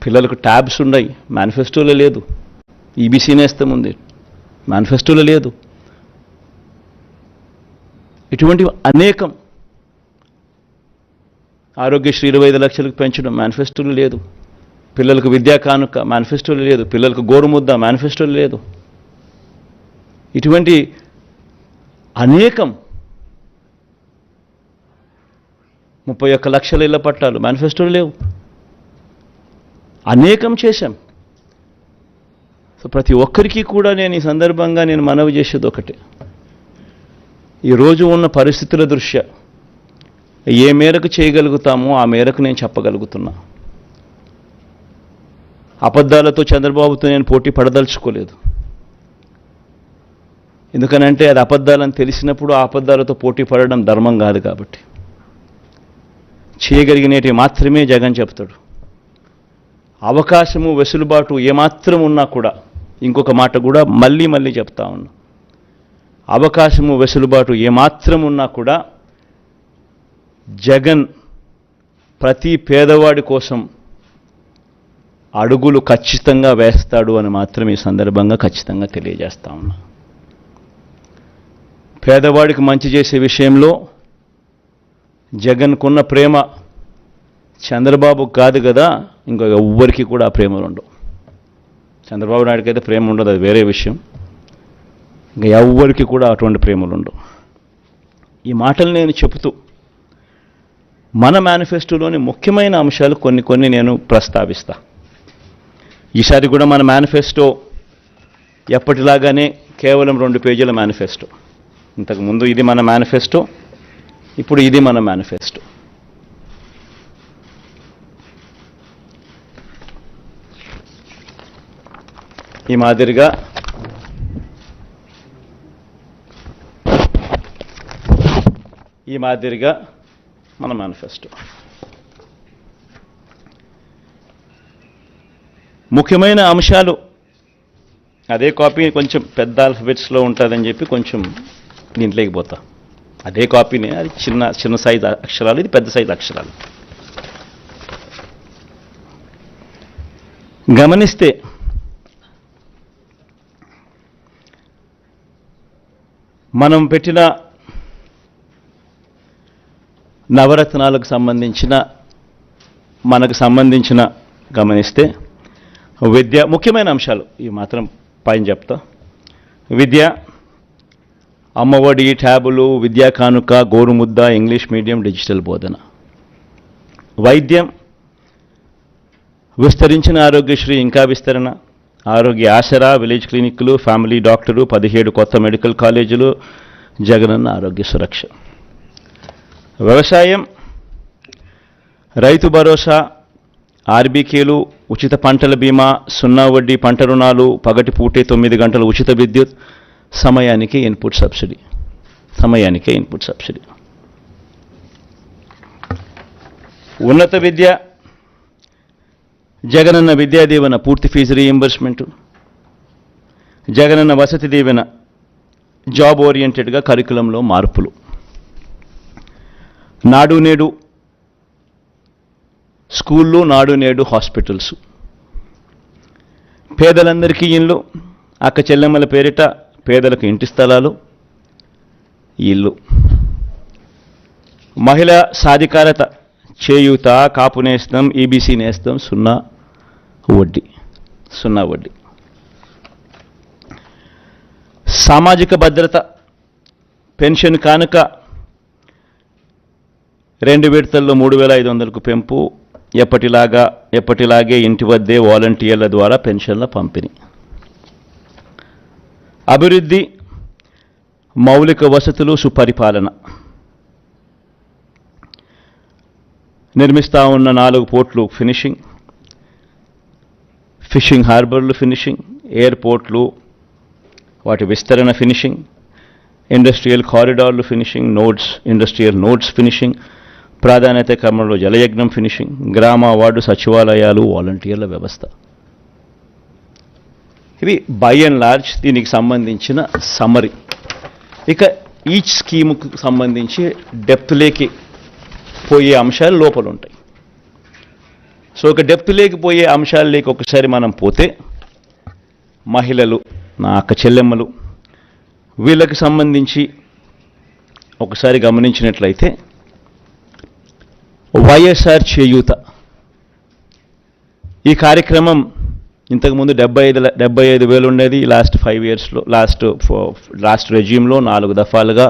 పిల్లలకు ట్యాబ్స్ ఉన్నాయి, మేనిఫెస్టోలో లేదు. ఈబీసీ నేస్తం ఉంది, మేనిఫెస్టోలో లేదు. ఇటువంటివి అనేకం. ఆరోగ్యశ్రీ 25 లక్షలకు పెంచడం మేనిఫెస్టోలో లేదు. పిల్లలకు విద్యా కానుక మేనిఫెస్టోలో లేదు. పిల్లలకు గోరుముద్ద మేనిఫెస్టోలో లేదు. ఇటువంటి అనేకం. 31 లక్షల ఇళ్ల పట్టాలు మేనిఫెస్టోలు లేవు. అనేకం చేశాం. సో ప్రతి ఒక్కరికి కూడా నేను ఈ సందర్భంగా మనవి చేసేది ఒకటే, ఈరోజు ఉన్న పరిస్థితుల దృష్ట్యా ఏ మేరకు చేయగలుగుతామో ఆ మేరకు నేను చెప్పగలుగుతున్నా. అబద్ధాలతో చంద్రబాబుతో నేను పోటీ పడదలుచుకోలేదు. ఎందుకనంటే అది అబద్ధాలని తెలిసినప్పుడు ఆ అబద్ధాలతో పోటీ పడడం ధర్మం కాదు. కాబట్టి చేయగలిగినవి మాత్రమే జగన్ చెప్తాడు. అవకాశము వెసులుబాటు ఏమాత్రం ఉన్నా కూడా, ఇంకొక మాట కూడా మళ్ళీ చెప్తా ఉన్నా, అవకాశము వెసులుబాటు ఏమాత్రం ఉన్నా కూడా జగన్ ప్రతి పేదవాడి కోసం అడుగులు ఖచ్చితంగా వేస్తాడు అని మాత్రం ఈ సందర్భంగా ఖచ్చితంగా తెలియజేస్తా ఉన్నా. పేదవాడికి మంచి చేసే విషయంలో జగన్కున్న ప్రేమ చంద్రబాబు కాదు కదా, ఇంకో ఎవ్వరికి కూడా ఆ ప్రేమలు ఉండవు. చంద్రబాబు నాయుడికి అయితే ప్రేమ ఉండదు, అది వేరే విషయం. ఇంకా ఎవ్వరికి కూడా అటువంటి ప్రేమలు ఉండవు. ఈ మాటలు నేను చెబుతూ మన మేనిఫెస్టోలోని ముఖ్యమైన అంశాలు కొన్ని నేను ప్రస్తావిస్తా. ఈసారి కూడా మన మేనిఫెస్టో ఎప్పటిలాగానే కేవలం 2 పేజీల మేనిఫెస్టో. ఇంతకుముందు ఇది మన మేనిఫెస్టో, ఇప్పుడు ఇది మన మేనిఫెస్టో. ఈ మాదిరిగా మన మేనిఫెస్టో. ముఖ్యమైన అంశాలు అదే కాపీ కొంచెం పెద్ద ఆల్ఫబెట్స్లో ఉంటుందని చెప్పి కొంచెం దీంట్లోకి పోతా. అదే కాపీనే, అది చిన్న సైజు అక్షరాలు, ఇది పెద్ద సైజు అక్షరాలు. గమనిస్తే మనం పెట్టిన నవరత్నాలకు సంబంధించిన మనకు సంబంధించిన గమనిస్తే విద్య ముఖ్యమైన అంశాలు ఇవి మాత్రం పైన చెప్తా. విద్య, అమ్మఒడి, ట్యాబులు, విద్యా కానుక, గోరుముద్ద, ఇంగ్లీష్ మీడియం, డిజిటల్ బోధన. వైద్యం, విస్తరించిన ఆరోగ్యశ్రీ ఇంకా విస్తరణ, ఆరోగ్య ఆసరా, విలేజ్ క్లినిక్లు, ఫ్యామిలీ డాక్టరు, 17 కొత్త మెడికల్ కాలేజీలు, జగనన్న ఆరోగ్య సురక్ష. వ్యవసాయం, రైతు భరోసా, ఆర్బీకేలు, ఉచిత పంటల బీమా, 0 వడ్డీ పంట రుణాలు, పగటిపూటే 9 గంటల ఉచిత విద్యుత్, సమయానికే ఇన్పుట్ సబ్సిడీ. ఉన్నత విద్య, జగనన్న విద్యా దీవెన పూర్తి fee reimbursement, Jagananna Vasathi Deevena job ఓరియంటెడ్గా కరికులంలో మార్పులు, నాడు నేడు స్కూళ్ళు, నాడు నేడు హాస్పిటల్స్, పేదలందరికీ ఇళ్ళు, అక్క చెల్లెమ్మల పేరిట పేదలకు ఇంటి స్థలాలు, ఇల్లు, మహిళా సాధికారత, చేయూత, కాపు నేస్తం, ఈబీసీ నేస్తం, 0 వడ్డీ. సామాజిక భద్రత, పెన్షన్ కానుక 2 విడతల్లో 3,500కు పెంపు, ఎప్పటిలాగే ఇంటి వద్దే వాలంటీర్ల ద్వారా పెన్షన్ల పంపిణీ. అభివృద్ధి, మౌలిక వసతులు, సుపరిపాలన. నిర్మిస్తా ఉన్న 4 పోర్ట్లు ఫినిషింగ్, ఫిషింగ్ హార్బర్లు ఫినిషింగ్, ఎయిర్పోర్ట్లు వాటి విస్తరణ ఫినిషింగ్, ఇండస్ట్రియల్ కారిడార్లు ఫినిషింగ్, ఇండస్ట్రియల్ నోడ్స్ ఫినిషింగ్, ప్రాధాన్యత క్రమంలో జలయజ్ఞం ఫినిషింగ్, గ్రామ వార్డు సచివాలయాలు, వాలంటీర్ల వ్యవస్థ. ఇవి బై అండ్ లార్జ్ దీనికి సంబంధించిన సమ్మరీ. ఇక ఈచ్ స్కీముకు సంబంధించి డెప్త్లోకి పోయే అంశాలు లోపల ఉంటాయి. సో ఒక డెప్త్ లేకపోయే అంశాలు లేక ఒకసారి మనం పోతే మహిళలు, నా అక్క చెల్లెమ్మలు, వీళ్ళకి సంబంధించి ఒకసారి గమనించినట్లయితే వైఎస్ఆర్ చేయూత ఈ కార్యక్రమం ఇంతకుముందు 75,000 ఉండేది. లాస్ట్ 5 ఇయర్స్లో లాస్ట్ రెజ్యూమ్లో 4 దఫాలుగా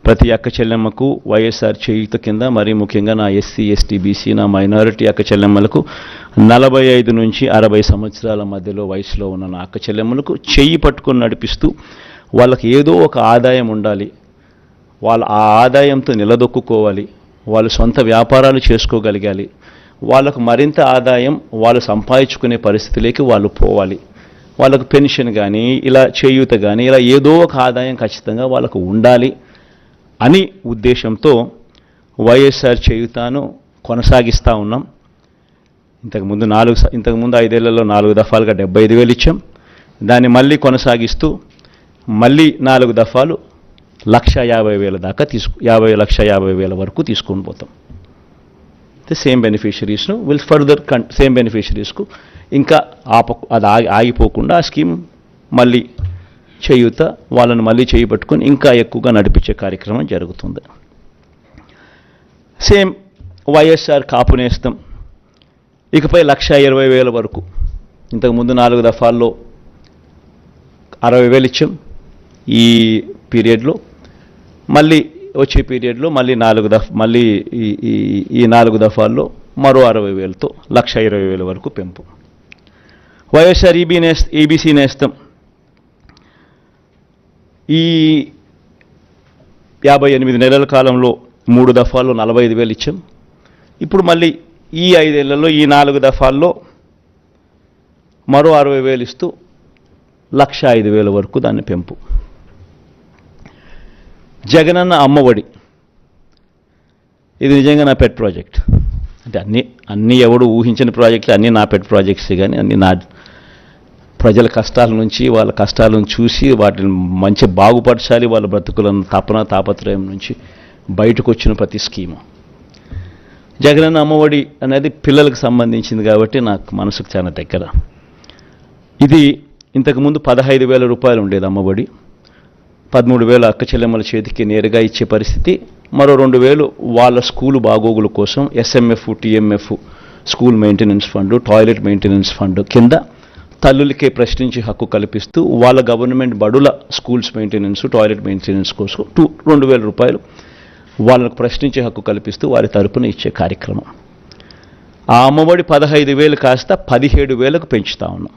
ప్రతి అక్క చెల్లెమ్మకు వైఎస్ఆర్ చేయూత కింద, మరీ ముఖ్యంగా నా ఎస్సీ, ఎస్టీ, బీసీ, నా మైనారిటీ అక్క చెల్లెమ్మలకు 45 నుంచి 60 సంవత్సరాల మధ్యలో వయసులో ఉన్న నా అక్క చెల్లెమ్మలకు చెయ్యి పట్టుకొని నడిపిస్తూ వాళ్ళకి ఏదో ఒక ఆదాయం ఉండాలి, వాళ్ళు ఆ ఆదాయంతో నిలదొక్కుకోవాలి, వాళ్ళు సొంత వ్యాపారాలు చేసుకోగలగాలి, వాళ్ళకు మరింత ఆదాయం వాళ్ళు సంపాదించుకునే పరిస్థితిలోకి వాళ్ళు పోవాలి, వాళ్ళకు పెన్షన్ కానీ ఇలా చేయూత కానీ ఇలా ఏదో ఒక ఆదాయం ఖచ్చితంగా వాళ్ళకు ఉండాలి అని ఉద్దేశంతో వైఎస్ఆర్ చేయూతను కొనసాగిస్తూ ఉన్నాం. ఇంతకుముందు 5 ఏళ్లలో 4 దఫాలుగా 75,000 ఇచ్చాం. దాన్ని మళ్ళీ కొనసాగిస్తూ మళ్ళీ 4 దఫాలు 1,50,000 దాకా 1,50,000 వరకు తీసుకొని పోతాం. సేమ్ బెనిఫిషరీస్ను ఫర్దర్ సేమ్ బెనిఫిషరీస్కు ఇంకా అది ఆగిపోకుండా ఆ స్కీమ్ మళ్ళీ చేయూత వాళ్ళని మళ్ళీ చేయబట్టుకొని ఇంకా ఎక్కువగా నడిపించే కార్యక్రమం జరుగుతుంది. సేమ్ వైఎస్ఆర్ కాపు నేస్తం ఇకపై 1,20,000 వరకు. ఇంతకుముందు 4 దఫాల్లో 60,000 ఇచ్చాం. ఈ పీరియడ్లో మళ్ళీ వచ్చే పీరియడ్లో మళ్ళీ ఈ 4 దఫాల్లో మరో 60,000తో 1,20,000 వరకు పెంపు. వైఎస్ఆర్ ఈబీసీ నేస్తం ఈ 58 నెలల కాలంలో 3 దఫాల్లో 45,000 ఇచ్చాం. ఇప్పుడు మళ్ళీ ఈ 5 ఏళ్లలో ఈ 4 దఫాల్లో మరో 60,000 ఇస్తూ 1,05,000 వరకు దాన్ని పెంపు. జగనన్న అమ్మఒడి ఇది నిజంగా నా పెట్ ప్రాజెక్ట్. అంటే అన్నీ ఎవడు ఊహించిన ప్రాజెక్టులు, అన్నీ నా పెట్ ప్రాజెక్ట్స్, కానీ అన్నీ నా ప్రజల కష్టాల నుంచి, వాళ్ళ కష్టాలను చూసి వాటిని మంచి బాగుపరచాలి, వాళ్ళ బ్రతుకులను తాపత్రయం నుంచి బయటకు వచ్చిన ప్రతి స్కీము. జగనన్న అమ్మఒడి అనేది పిల్లలకు సంబంధించింది కాబట్టి నాకు మనసుకు చాలా దగ్గర. ఇది ఇంతకుముందు 15,000 రూపాయలు ఉండేది అమ్మఒడి. 13,000 అక్క చెల్లెమ్మల చేతికి నేరుగా ఇచ్చే పరిస్థితి. మరో 2,000 వాళ్ళ స్కూలు బాగోగుల కోసం SMF, TMF, school maintenance fund, toilet maintenance fund కింద తల్లులకే ప్రశ్నించి హక్కు కల్పిస్తూ వాళ్ళ గవర్నమెంట్ బడుల స్కూల్స్ మెయింటెనెన్స్, టాయిలెట్ మెయింటెనెన్స్ కోసం 2,000 రూపాయలు వాళ్ళకు ప్రశ్నించే హక్కు కల్పిస్తూ వారి తరపున ఇచ్చే కార్యక్రమం. ఆ అమ్మఒడి 15,000 కాస్త 17,000కు పెంచుతా ఉన్నాం.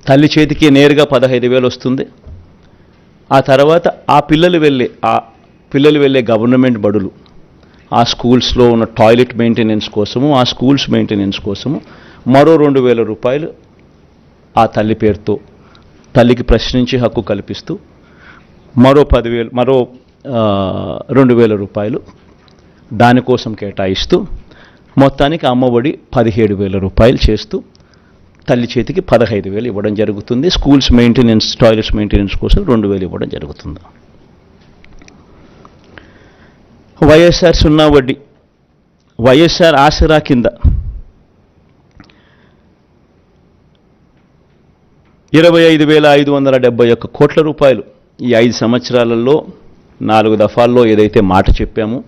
తల్లి చేతికి నేరుగా 15,000 వస్తుంది. ఆ తర్వాత ఆ పిల్లలు వెళ్ళే గవర్నమెంట్ బడులు, ఆ స్కూల్స్లో ఉన్న టాయిలెట్ మెయింటెనెన్స్ కోసము, ఆ స్కూల్స్ మెయింటెనెన్స్ కోసము మరో 2,000 రూపాయలు ఆ తల్లి పేరుతో తల్లికి ప్రశ్నించి హక్కు కల్పిస్తూ మరో 2,000 రూపాయలు దానికోసం కేటాయిస్తూ మొత్తానికి అమ్మఒడి 17,000 రూపాయలు చేస్తూ తల్లి చేతికి 15,000 ఇవ్వడం జరుగుతుంది. స్కూల్స్ మెయింటెనెన్స్, టాయిలెట్స్ మెయింటెనెన్స్ కోసం 2,000 ఇవ్వడం జరుగుతుంది. వైఎస్ఆర్ సున్నా వడ్డీ, వైఎస్ఆర్ ఆసరా కింద 25,571 కోట్ల రూపాయలు ఈ 5 సంవత్సరాలలో 4 దఫాల్లో ఏదైతే మాట చెప్పామో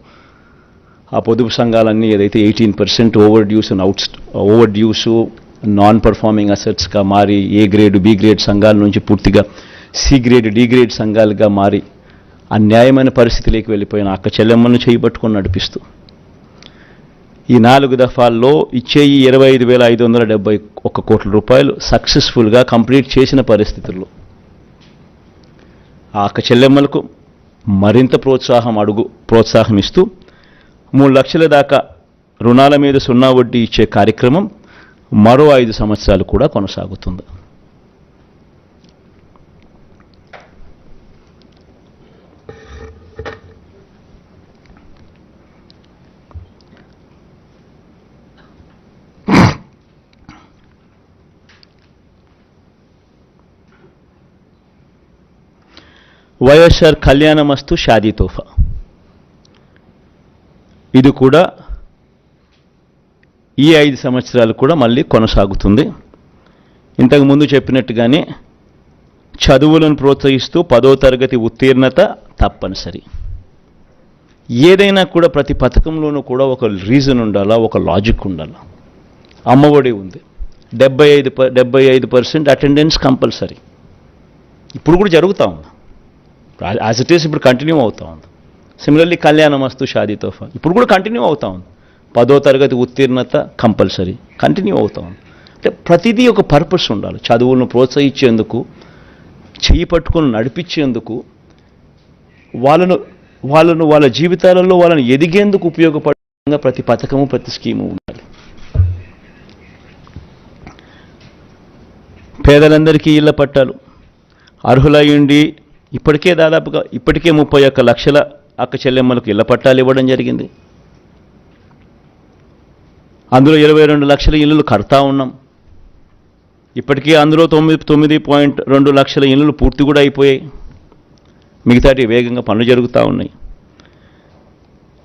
ఆ పొదుపు సంఘాలన్నీ ఏదైతే 18% ఓవర్ డ్యూస్ నాన్ పర్ఫార్మింగ్ అసెట్స్గా మారి ఏ గ్రేడ్, బి గ్రేడ్ సంఘాల నుంచి పూర్తిగా సి గ్రేడ్, డి గ్రేడ్ సంఘాలుగా మారి అన్యాయమైన పరిస్థితిలోకి వెళ్ళిపోయిన అక్క చెల్లెమ్మను చేయబట్టుకొని నడిపిస్తూ ఈ 4 దఫాల్లో ఇచ్చే ఈ 25,571 కోట్ల రూపాయలు సక్సెస్ఫుల్గా కంప్లీట్ చేసిన పరిస్థితుల్లో ఆ అక్క చెల్లెమ్మలకు మరింత ప్రోత్సాహం ఇస్తూ 3 లక్షల దాకా రుణాల మీద సున్నా వడ్డీ ఇచ్చే కార్యక్రమం మరో 5 సంవత్సరాలు కూడా కొనసాగుతుంది. వైఎస్ఆర్ కళ్యాణమస్తు షాదీ తోఫా, ఇది కూడా ఈ 5 సంవత్సరాలు కూడా మళ్ళీ కొనసాగుతుంది. ఇంతకుముందు చెప్పినట్టుగానే చదువులను ప్రోత్సహిస్తూ 10వ తరగతి ఉత్తీర్ణత తప్పనిసరి. ఏదైనా కూడా ప్రతి పథకంలోనూ కూడా ఒక రీజన్ ఉండాలా, ఒక లాజిక్ ఉండాలా. అమ్మఒడి ఉంది, 75% అటెండెన్స్ కంపల్సరీ. ఇప్పుడు కూడా జరుగుతూ ఉంది, యాజ్ ఇట్ ఈస్ ఇప్పుడు కంటిన్యూ అవుతూ ఉంది. సిమిలర్లీ కళ్యాణమస్తు షాదీ తోఫా ఇప్పుడు కూడా కంటిన్యూ అవుతూ ఉంది. 10వ తరగతి ఉత్తీర్ణత కంపల్సరీ కంటిన్యూ అవుతూ ఉంది. అంటే ప్రతిదీ ఒక పర్పస్ ఉండాలి. చదువులను ప్రోత్సహించేందుకు, చేయి పట్టుకొని నడిపించేందుకు, వాళ్ళ జీవితాలలో వాళ్ళని ఎదిగేందుకు ఉపయోగపడే ప్రతి పథకము, ప్రతి స్కీము ఉండాలి. పేదలందరికీ ఇళ్ల పట్టాలు అర్హులయ్యుండి ఇప్పటికే 31 లక్షల అక్క చెల్లెమ్మలకు ఇళ్ల పట్టాలు ఇవ్వడం జరిగింది. అందులో 22 లక్షల ఇళ్ళు కడతా ఉన్నాం. ఇప్పటికీ అందులో 9.2 లక్షల ఇళ్ళు పూర్తి కూడా అయిపోయాయి. మిగతాటి వేగంగా పనులు జరుగుతూ ఉన్నాయి.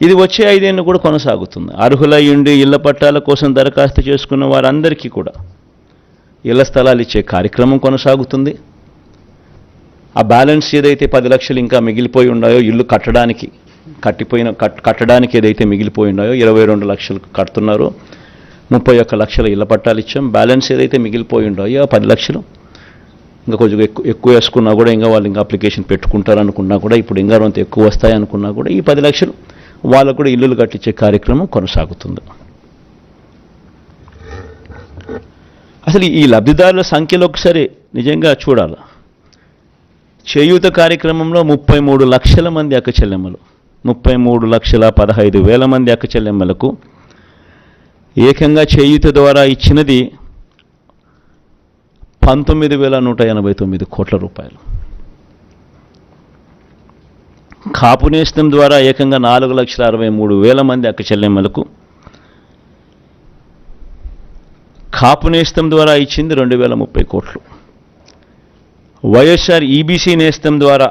ఇది వచ్చే 5 ఏళ్ళు కూడా కొనసాగుతుంది. అర్హులయ్యుండి ఇళ్ల పట్టాల కోసం దరఖాస్తు చేసుకున్న వారందరికీ కూడా ఇళ్ల స్థలాలు ఇచ్చే కార్యక్రమం కొనసాగుతుంది. ఆ బ్యాలెన్స్ ఏదైతే 10 లక్షలు ఇంకా మిగిలిపోయి ఉన్నాయో ఇల్లు కట్టడానికి ఏదైతే మిగిలిపోయి ఉన్నాయో 22 లక్షలు కడుతున్నారో 31 లక్షల ఇళ్ల పట్టాలు ఇచ్చాం. బ్యాలెన్స్ ఏదైతే మిగిలిపోయి ఉన్నాయో 10 లక్షలు ఇంకా కొంచెం ఎక్కువ వేసుకున్నా కూడా ఇంకా వాళ్ళు ఇంకా అప్లికేషన్ పెట్టుకుంటారనుకున్నా కూడా ఇప్పుడు ఇంకా కొంత ఎక్కువ వస్తాయి అనుకున్నా కూడా ఈ 10 లక్షలు వాళ్ళకు కూడా ఇల్లులు కట్టించే కార్యక్రమం కొనసాగుతుంది. అసలు ఈ లబ్ధిదారుల సంఖ్యలో ఒకసారి నిజంగా చూడాలి. చేయూత కార్యక్రమంలో 33 లక్షల మంది అక్క చెల్లెమ్మలు, 33,15,000 మంది అక్క చెల్లెమ్మలకు ఏకంగా చేయూత ద్వారా ఇచ్చినది 19,189 కోట్ల రూపాయలు. కాపు నేస్తం ద్వారా ఏకంగా 4,63,000 మంది అక్క చెల్లెమ్మలకు, కాపు నేస్తం ద్వారా ఇచ్చింది 2,030 కోట్లు. వైఎస్ఆర్ ఈబీసీ నేస్తం ద్వారా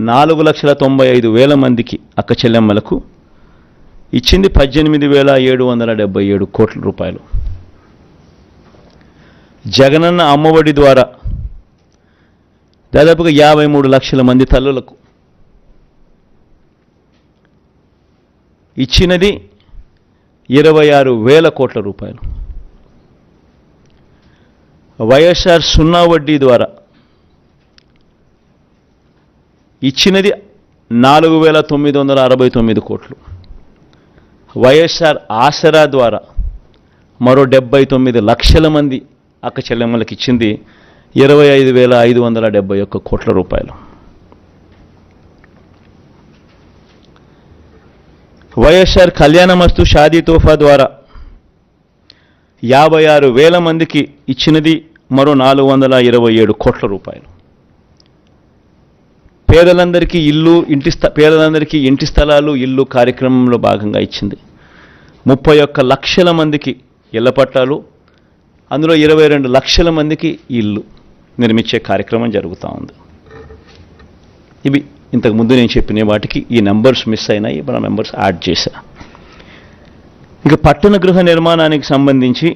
4,95,000 మందికి అక్క చెల్లెమ్మలకు ఇచ్చింది 18,777 కోట్ల రూపాయలు. జగనన్న అమ్మఒడి ద్వారా దాదాపుగా 53 లక్షల మంది తల్లులకు ఇచ్చినది 26,000 కోట్ల రూపాయలు. వైఎస్ఆర్ సున్నా వడ్డీ ద్వారా ఇచ్చినది 4,969 కోట్లు. వైఎస్ఆర్ ఆసరా ద్వారా మరో 79 లక్షల మంది అక్క చెల్లెమ్మలకు ఇచ్చింది 25,571 కోట్ల రూపాయలు. వైఎస్ఆర్ కళ్యాణమస్తు షాదీ తోఫా ద్వారా 56,000 మందికి ఇచ్చినది మరో 427 కోట్ల రూపాయలు. పేదలందరికీ ఇంటి స్థలాలు ఇల్లు కార్యక్రమంలో భాగంగా ఇచ్చింది 31 లక్షల మందికి ఇళ్ల పట్టాలు, అందులో 22 లక్షల మందికి ఇల్లు నిర్మించే కార్యక్రమం జరుగుతూ ఉంది. ఇవి ఇంతకుముందు నేను చెప్పిన వాటికి ఈ నెంబర్స్ మిస్ అయినాయి, మన నెంబర్స్ యాడ్ చేశా. ఇక పట్టణ గృహ నిర్మాణానికి సంబంధించి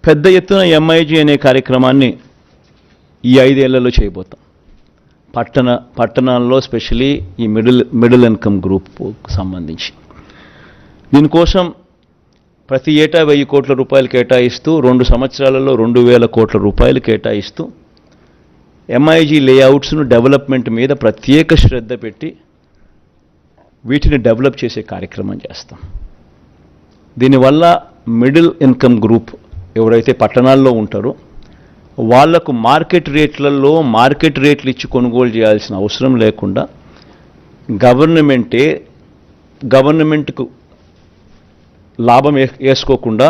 పెద్ద ఎత్తున ఎంఐజీ అనే కార్యక్రమాన్ని ఈ 5 ఏళ్లలో చేయబోతాం. పట్టణాల్లో స్పెషలీ ఈ మిడిల్ ఇన్కమ్ గ్రూప్కు సంబంధించి దీనికోసం ప్రతి ఏటా 1,000 కోట్ల రూపాయలు కేటాయిస్తూ 2 సంవత్సరాలలో 2,000 కోట్ల రూపాయలు కేటాయిస్తూ ఎంఐజీ లేఅవుట్స్ను డెవలప్మెంట్ మీద ప్రత్యేక శ్రద్ధ పెట్టి వీటిని డెవలప్ చేసే కార్యక్రమం చేస్తాం. దీనివల్ల మిడిల్ ఇన్కమ్ గ్రూప్ ఎవరైతే పట్టణాల్లో ఉంటారో వాళ్లకు మార్కెట్ రేట్లు ఇచ్చి కొనుగోలు చేయాల్సిన అవసరం లేకుండా గవర్నమెంట్కు లాభం వేసుకోకుండా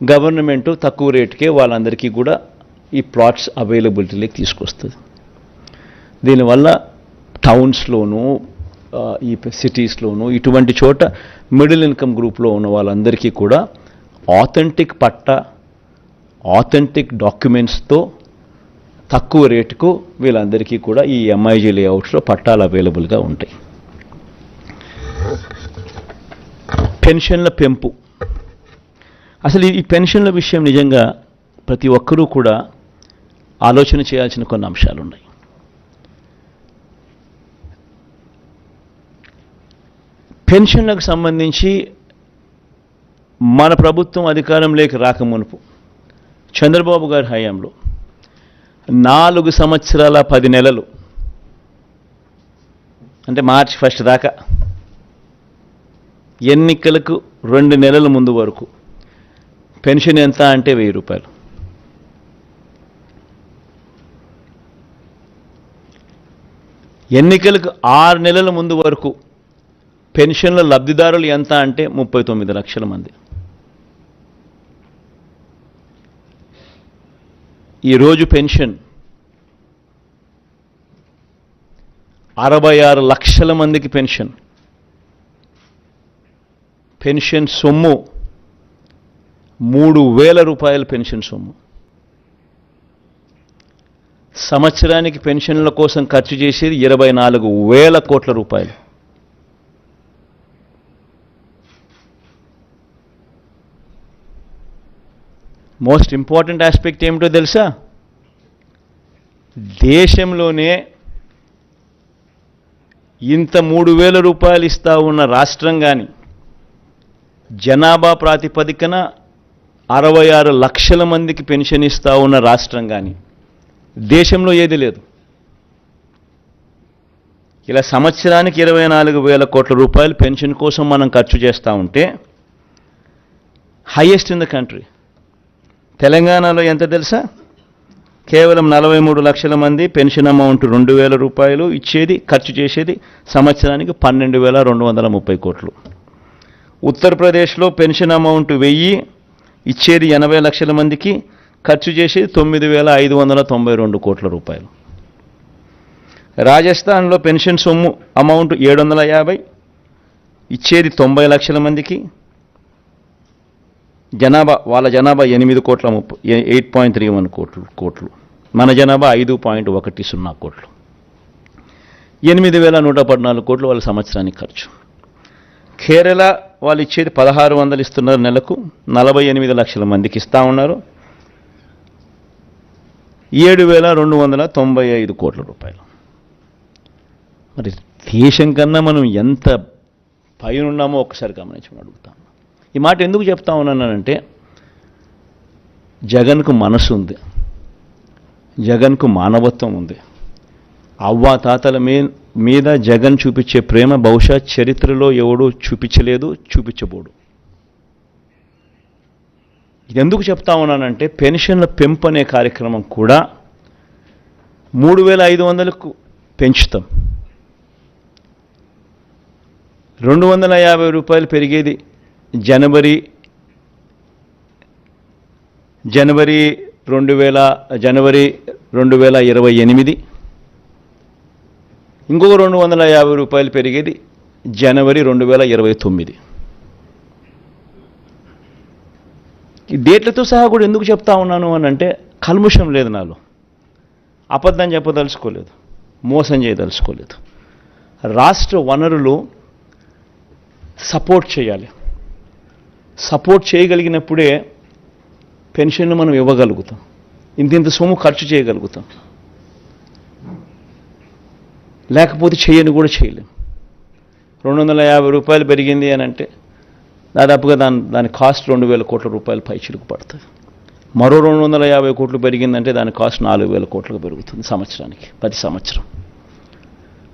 గవర్నమెంట్ తక్కువ రేటుకే వాళ్ళందరికీ కూడా ఈ ప్లాట్స్ అవైలబిలిటీలోకి తీసుకొస్తుంది. దీనివల్ల టౌన్స్లోనూ ఈ సిటీస్లోనూ ఇటువంటి చోట మిడిల్ ఇన్కమ్ గ్రూప్లో ఉన్న వాళ్ళందరికీ కూడా ఆథెంటిక్ డాక్యుమెంట్స్తో తక్కువ రేటుకు వీళ్ళందరికీ కూడా ఈ ఎంఐజీ లేఅవుట్స్లో పట్టాలు అవైలబుల్గా ఉంటాయి. పెన్షన్ల పెంపు. అసలు ఈ పెన్షన్ల విషయం నిజంగా ప్రతి ఒక్కరూ కూడా ఆలోచన చేయాల్సిన కొన్ని అంశాలు ఉన్నాయి. పెన్షన్లకు సంబంధించి మన ప్రభుత్వం అధికారంలోకి రాకమునుపు చంద్రబాబు గారి హయాంలో 4 సంవత్సరాల 10 నెలలు, అంటే మార్చి 1 దాకా, ఎన్నికలకు 2 నెలల ముందు వరకు పెన్షన్ ఎంత అంటే 1000 రూపాయలు. ఎన్నికలకు 6 నెలల ముందు వరకు పెన్షన్ల లబ్ధిదారులు ఎంత అంటే 39 లక్షల మంది. ఈరోజు పెన్షన్ 66 లక్షల మందికి పెన్షన్ సొమ్ము 3,000 రూపాయల పెన్షన్ సొమ్ము. సంవత్సరానికి పెన్షన్ల కోసం ఖర్చు చేసేది 24,000 కోట్ల రూపాయలు. మోస్ట్ ఇంపార్టెంట్ ఆస్పెక్ట్ ఏమిటో తెలుసా? దేశంలోనే ఇంత 3,000 రూపాయలు ఇస్తా ఉన్న రాష్ట్రం కానీ, జనాభా ప్రాతిపదికన 66 లక్షల మందికి పెన్షన్ ఇస్తా ఉన్న రాష్ట్రం కానీ దేశంలో ఏది లేదు. ఇలా సంవత్సరానికి 24,000 కోట్ల రూపాయలు పెన్షన్ కోసం మనం ఖర్చు చేస్తూ ఉంటే హైయెస్ట్ ఇన్ ద కంట్రీ. తెలంగాణలో ఎంత తెలుసా? కేవలం 43 లక్షల మంది పెన్షన్ అమౌంట్ 2,000 రూపాయలు ఇచ్చేది, ఖర్చు చేసేది సంవత్సరానికి 12,230 కోట్లు. ఉత్తరప్రదేశ్లో పెన్షన్ అమౌంట్ 1000 ఇచ్చేది 80 లక్షల మందికి, ఖర్చు చేసేది 9,592 కోట్ల రూపాయలు. రాజస్థాన్లో పెన్షన్ సొమ్ము అమౌంట్ 750 ఇచ్చేది 90 లక్షల మందికి, వాళ్ళ జనాభా 8.31 కోట్లు, మన జనాభా 5.10 కోట్లు. 8,114 కోట్లు వాళ్ళ సంవత్సరానికి ఖర్చు. కేరళ వాళ్ళు ఇచ్చేది 1,600 ఇస్తున్నారు నెలకు, 48 లక్షల మందికి ఇస్తూ ఉన్నారు, 7,295 కోట్ల రూపాయలు. మరి దేశం కన్నా మనం ఎంత పైన ఉన్నామో ఒకసారి గమనించమని అడుగుతాం. ఈ మాట ఎందుకు చెప్తా ఉన్నానంటే, జగన్కు మనసు ఉంది, జగన్కు మానవత్వం ఉంది. అవ్వాతాతల మీద జగన్ చూపించే ప్రేమ బహుశా చరిత్రలో ఎవడూ చూపించలేదు, చూపించబోడు. ఇది ఎందుకు చెప్తా ఉన్నానంటే, పెన్షన్ల పెంపు అనే కార్యక్రమం కూడా 3,500కు పెంచుతాం. 250 రూపాయలు పెరిగేది జనవరి 2028, ఇంకొక 250 రూపాయలు పెరిగేది జనవరి 2029. ఈ డేట్లతో సహా కూడా ఎందుకు చెప్తా ఉన్నాను అని అంటే, కల్ముషం లేదు నాలో, అబద్ధం చెప్పదలుచుకోలేదు, మోసం చేయదలుచుకోలేదు. రాష్ట్ర వనరులు సపోర్ట్ చేయాలి. సపోర్ట్ చేయగలిగినప్పుడే పెన్షన్లు మనం ఇవ్వగలుగుతాం, ఇంత సొమ్ము ఖర్చు చేయగలుగుతాం. లేకపోతే చేయని కూడా చేయలేం. 250 రూపాయలు పెరిగింది అని అంటే దాదాపుగా దాని కాస్ట్ 2,000 కోట్ల రూపాయలు పైచిలుకు పడుతుంది. మరో 250 కోట్లు పెరిగిందంటే దాని కాస్ట్ 4,000 కోట్లకు పెరుగుతుంది సంవత్సరానికి, ప్రతి సంవత్సరం.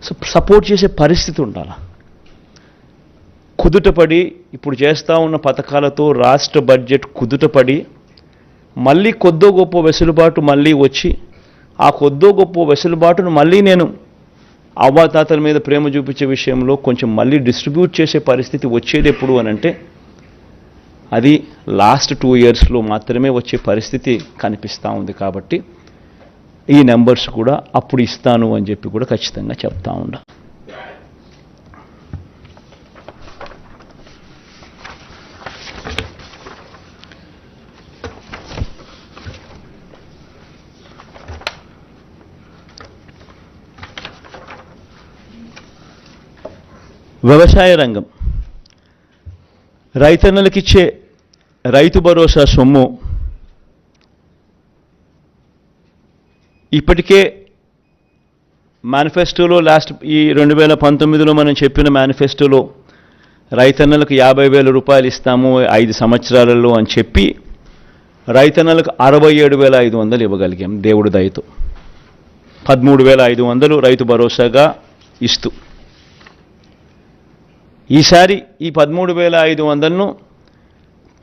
సో సపోర్ట్ చేసే పరిస్థితి ఉండాలి. కుదుటపడి ఇప్పుడు చేస్తూ ఉన్న పథకాలతో రాష్ట్ర బడ్జెట్ కుదుటపడి మళ్ళీ కొద్దో గొప్ప వెసులుబాటు మళ్ళీ వచ్చి, ఆ కొద్దో గొప్ప వెసులుబాటును మళ్ళీ నేను అవ్వాతాతల మీద ప్రేమ చూపించే విషయంలో కొంచెం మళ్ళీ డిస్ట్రిబ్యూట్ చేసే పరిస్థితి వచ్చేది ఎప్పుడు అని అంటే, అది లాస్ట్ 2 ఇయర్స్లో మాత్రమే వచ్చే పరిస్థితి కనిపిస్తూ ఉంది. కాబట్టి ఈ నెంబర్స్ కూడా అప్పుడు ఇస్తాను అని చెప్పి కూడా ఖచ్చితంగా చెప్తా ఉండా. వ్యవసాయ రంగం రైతన్నలకిచ్చే రైతు భరోసా సొమ్ము ఇప్పటికే మేనిఫెస్టోలో ఈ 2019లో మనం చెప్పిన మేనిఫెస్టోలో రైతన్నలకు 50,000 రూపాయలు ఇస్తాము 5 సంవత్సరాలలో అని చెప్పి రైతన్నలకు 67,500 ఇవ్వగలిగాం దేవుడి దయతో. 13,500 రైతు భరోసాగా ఇస్తూ ఈసారి ఈ 13,500ను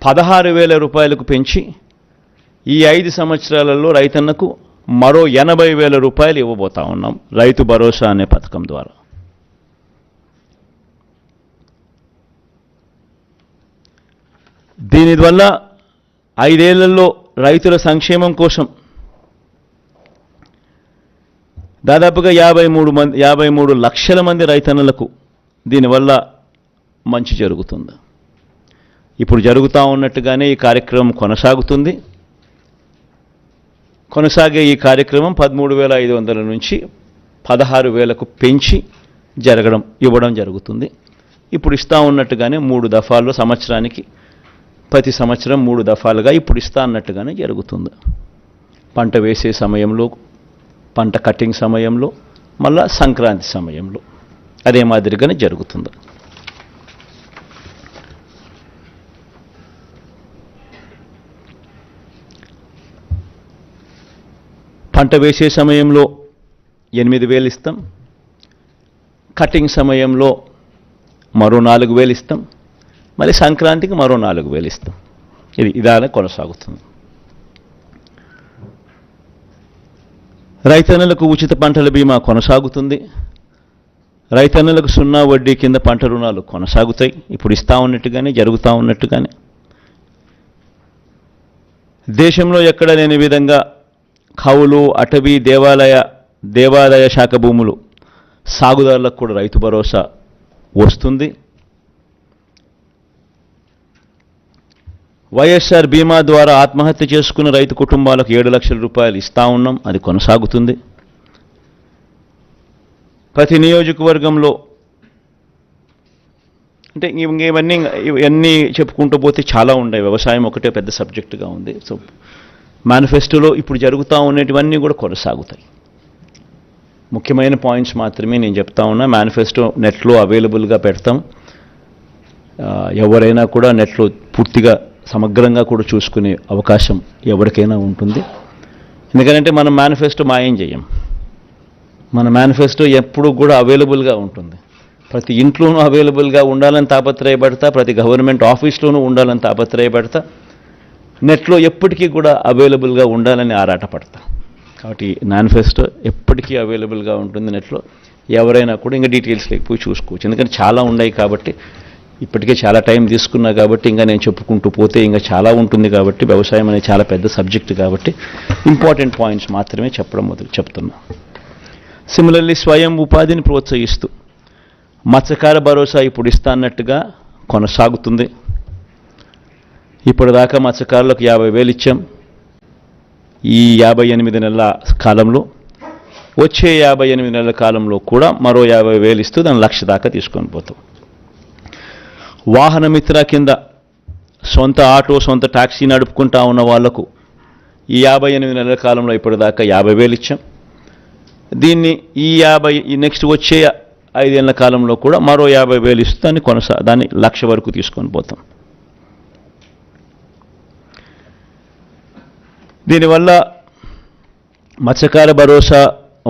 16,000 రూపాయలకు పెంచి ఈ 5 సంవత్సరాలలో రైతన్నకు మరో 80,000 రూపాయలు ఇవ్వబోతా ఉన్నాం రైతు భరోసా అనే పథకం ద్వారా. దీనివల్ల 5 ఏళ్లలో రైతుల సంక్షేమం కోసం దాదాపుగా 53 లక్షల మంది రైతన్నలకు దీనివల్ల మంచి జరుగుతుంది. ఇప్పుడు జరుగుతూ ఉన్నట్టుగానే ఈ కార్యక్రమం కొనసాగుతుంది. కొనసాగే ఈ కార్యక్రమం 13,500 నుంచి 16,000కు పెంచి ఇవ్వడం జరుగుతుంది. ఇప్పుడు ఇస్తూ ఉన్నట్టుగానే 3 దఫాల్లో సంవత్సరానికి ప్రతి సంవత్సరం 3 దఫాలుగా ఇప్పుడు ఇస్తా అన్నట్టుగానే జరుగుతుంది. పంట వేసే సమయంలో, పంట కటింగ్ సమయంలో, మళ్ళా సంక్రాంతి సమయంలో అదే మాదిరిగానే జరుగుతుంది. పంట వేసే సమయంలో 8,000 ఇస్తాం, కటింగ్ సమయంలో మరో 4,000 ఇస్తాం, మళ్ళీ సంక్రాంతికి మరో 4,000 ఇస్తాం. ఇదానే కొనసాగుతుంది. రైతన్నలకు ఉచిత పంటల బీమా కొనసాగుతుంది. రైతన్నలకు 0 వడ్డీ కింద పంట రుణాలు కొనసాగుతాయి. ఇప్పుడు ఇస్తా ఉన్నట్టుగానే జరుగుతూ ఉన్నట్టుగానే దేశంలో ఎక్కడ లేని విధంగా కౌలు, అటవీ, దేవాదాయ శాఖ భూములు సాగుదారులకు కూడా రైతు భరోసా వస్తుంది. వైఎస్ఆర్ బీమా ద్వారా ఆత్మహత్య చేసుకున్న రైతు కుటుంబాలకు 7 లక్షల రూపాయలు ఇస్తా ఉన్నాం. అది కొనసాగుతుంది. ప్రతి నియోజకవర్గంలో అంటే ఇవన్నీ చెప్పుకుంటూ పోతే చాలా ఉన్నాయి. వ్యవసాయం ఒకటే పెద్ద సబ్జెక్టుగా ఉంది. సో మేనిఫెస్టోలో ఇప్పుడు జరుగుతూ ఉన్నటివన్నీ కూడా కొనసాగుతాయి. ముఖ్యమైన పాయింట్స్ మాత్రమే నేను చెప్తా ఉన్నా. మేనిఫెస్టో నెట్లో అవైలబుల్గా పెడతాం. ఎవరైనా కూడా నెట్లో పూర్తిగా సమగ్రంగా కూడా చూసుకునే అవకాశం ఎవరికైనా ఉంటుంది. ఎందుకంటే మనం మేనిఫెస్టో మాయం చేయం. మన మేనిఫెస్టో ఎప్పుడు కూడా అవైలబుల్గా ఉంటుంది. ప్రతి ఇంట్లోనూ అవైలబుల్గా ఉండాలని తాపత్రయపడతా, ప్రతి గవర్నమెంట్ ఆఫీస్లోనూ ఉండాలని తాపత్రయపడతా, నెట్లో ఎప్పటికీ కూడా అవైలబుల్గా ఉండాలని ఆరాటపడతా. కాబట్టి మేనిఫెస్టో ఎప్పటికీ అవైలబుల్గా ఉంటుంది నెట్లో. ఎవరైనా కూడా ఇంకా డీటెయిల్స్ లేకపోయి చూసుకోవచ్చు. ఎందుకంటే చాలా ఉన్నాయి కాబట్టి, ఇప్పటికే చాలా టైం తీసుకున్నా కాబట్టి ఇంకా నేను చెప్పుకుంటూ పోతే ఇంకా చాలా ఉంటుంది కాబట్టి, వ్యవసాయం అనేది చాలా పెద్ద సబ్జెక్ట్ కాబట్టి ఇంపార్టెంట్ పాయింట్స్ మాత్రమే చెప్తున్నా. సిమిలర్లీ స్వయం ఉపాధిని ప్రోత్సహిస్తూ మత్స్యకార భరోసా ఇప్పుడు ఇస్తా అన్నట్టుగా కొనసాగుతుంది. ఇప్పటిదాకా మత్స్యకారులకు 50,000 ఇచ్చాం. ఈ 58 నెలల కాలంలో, వచ్చే 58 నెలల కాలంలో కూడా మరో 50,000 ఇస్తూ దాన్ని 1,00,000 దాకా తీసుకొని పోతాం. వాహన మిత్ర కింద సొంత ఆటో, సొంత టాక్సీ నడుపుకుంటా ఉన్న వాళ్లకు ఈ 58 నెలల కాలంలో ఇప్పటిదాకా 50,000 ఇచ్చాం. దీన్ని ఈ నెక్స్ట్ వచ్చే 5 ఏళ్ల కాలంలో కూడా మరో 50,000 ఇస్తూ దాన్ని 1,00,000 వరకు తీసుకొని పోతాం. దీనివల్ల మత్స్యకార భరోసా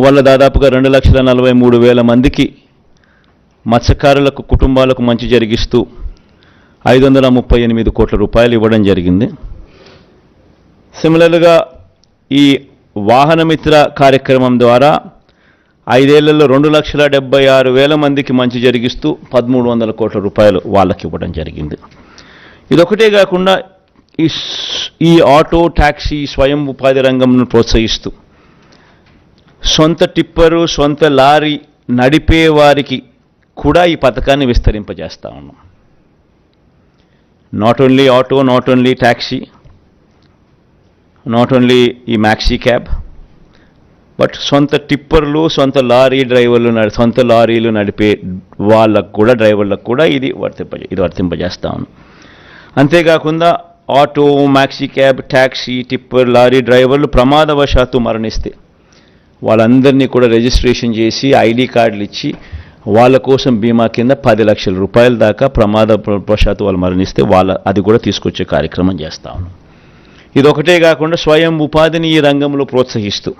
వల్ల దాదాపుగా 2,43,000 మందికి మత్స్యకారులకు కుటుంబాలకు మంచి జరిగిస్తూ 538 కోట్ల రూపాయలు ఇవ్వడం జరిగింది. సిమిలర్గా ఈ వాహన మిత్ర కార్యక్రమం ద్వారా 5 ఏళ్లలో 2,76,000 మందికి మంచి జరిగిస్తూ 1,300 కోట్ల రూపాయలు వాళ్ళకి ఇవ్వడం జరిగింది. ఇదొకటే కాకుండా ఈ ఆటో, ట్యాక్సీ, స్వయం ఉపాధి రంగంను ప్రోత్సహిస్తూ సొంత టిప్పరు, సొంత లారీ నడిపే వారికి కూడా ఈ పథకాన్ని విస్తరింపజేస్తా ఉన్నాం. Not only auto, not only taxi, not only ఈ మ్యాక్సీ క్యాబ్, బట్ సొంత టిప్పర్లు, సొంత లారీ డ్రైవర్లు, సొంత లారీలు నడిపే వాళ్ళకు కూడా, డ్రైవర్లకు కూడా ఇది వర్తింపజేస్తా ఉన్నాం. అంతేకాకుండా auto, maxi cab, taxi, tipper, lorry డ్రైవర్లు ప్రమాదవశాత్తు మరణిస్తే వాళ్ళందరినీ కూడా రిజిస్ట్రేషన్ చేసి ఐడి కార్డులు ఇచ్చి వాళ్ళ కోసం బీమా కింద 10 లక్షల రూపాయల దాకా ప్రమాదవశాత్తు వాళ్ళు మరణిస్తే అది కూడా తీసుకొచ్చే కార్యక్రమం చేస్తా ఉన్నాం. ఇదొకటే కాకుండా స్వయం ఉపాధిని ఈ రంగంలో ప్రోత్సహిస్తూ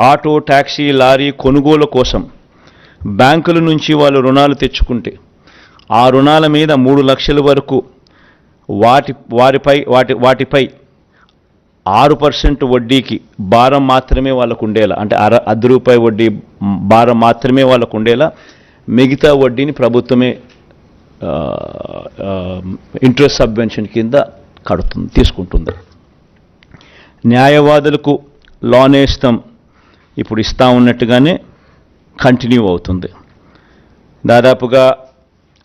ఆటో, ట్యాక్సీ, లారీ కొనుగోలు కోసం బ్యాంకుల నుంచి వాళ్ళు రుణాలు తెచ్చుకుంటే ఆ రుణాల మీద 3 లక్షల వరకు వాటిపై 6% వడ్డీకి భారం మాత్రమే వాళ్ళకు ఉండేలా, అంటే ₹1 వడ్డీ భారం మాత్రమే వాళ్ళకు ఉండేలా మిగతా వడ్డీని ప్రభుత్వమే ఇంట్రెస్ట్ సబ్వెన్షన్ కింద తీసుకుంటుంది. న్యాయవాదులకు లోన్ నేస్తం ఇప్పుడు ఇస్తా ఉన్నట్టుగానే కంటిన్యూ అవుతుంది. దాదాపుగా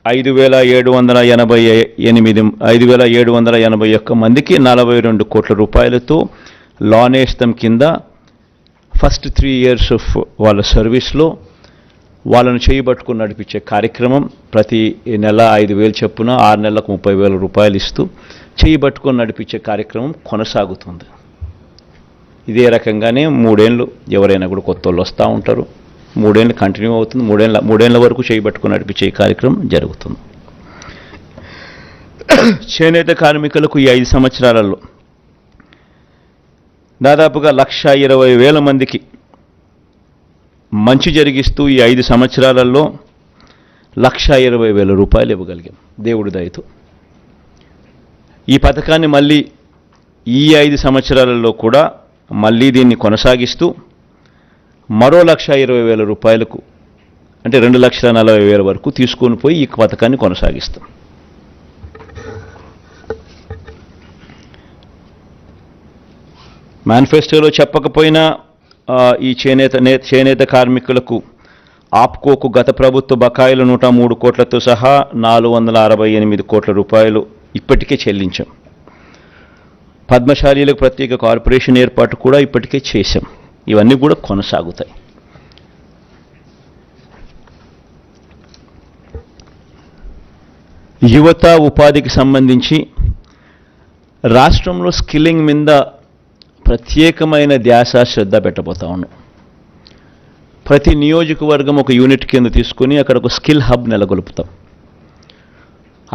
5,781 మందికి 42 కోట్ల రూపాయలతో లోన్ నేస్తం కింద ఫస్ట్ 3 ఇయర్స్ ఆఫ్ వాళ్ళ సర్వీస్లో వాళ్ళను చేయబట్టుకుని నడిపించే కార్యక్రమం ప్రతి నెల 5,000 చొప్పున 6 నెలలకు 30,000 రూపాయలు ఇస్తూ చేయబట్టుకుని నడిపించే కార్యక్రమం కొనసాగుతుంది. ఇదే రకంగానే 3 ఏళ్ళు ఎవరైనా కూడా కొత్త వాళ్ళు వస్తూ ఉంటారు. 3 ఏళ్ళు కంటిన్యూ అవుతుంది. 3 ఏళ్ళ వరకు చేయబట్టుకుని నడిపించే కార్యక్రమం జరుగుతుంది. చేనేత కార్మికులకు ఈ 5 సంవత్సరాలలో దాదాపుగా 1,20,000 మందికి మంచి జరిగిస్తూ ఈ 5 సంవత్సరాలలో 1,20,000 రూపాయలు ఇవ్వగలిగాం దేవుడి దయతో. ఈ పథకాన్ని మళ్ళీ ఈ 5 సంవత్సరాలలో కూడా మళ్ళీ దీన్ని కొనసాగిస్తూ మరో 1,20,000 రూపాయలకు, అంటే 2,40,000 వరకు తీసుకొని పోయి ఈ పథకాన్ని కొనసాగిస్తాం. మేనిఫెస్టోలో చెప్పకపోయినా ఈ చేనేత కార్మికులకు ఆప్కోకు గత ప్రభుత్వ బకాయిలు 103 కోట్లతో సహా 468 కోట్ల రూపాయలు ఇప్పటికే చెల్లించాం. పద్మశాలీలకు ప్రత్యేక కార్పొరేషన్ ఏర్పాటు కూడా ఇప్పటికే చేశాం. ఇవన్నీ కూడా కొనసాగుతాయి. యువత ఉపాధికి సంబంధించి రాష్ట్రంలో స్కిల్లింగ్ మీద ప్రత్యేకమైన ధ్యాస శ్రద్ధ పెట్టబోతా ఉన్నాం. ప్రతి నియోజకవర్గం ఒక యూనిట్ కింద తీసుకుని అక్కడ ఒక స్కిల్ హబ్ నెలకొల్పుతాం.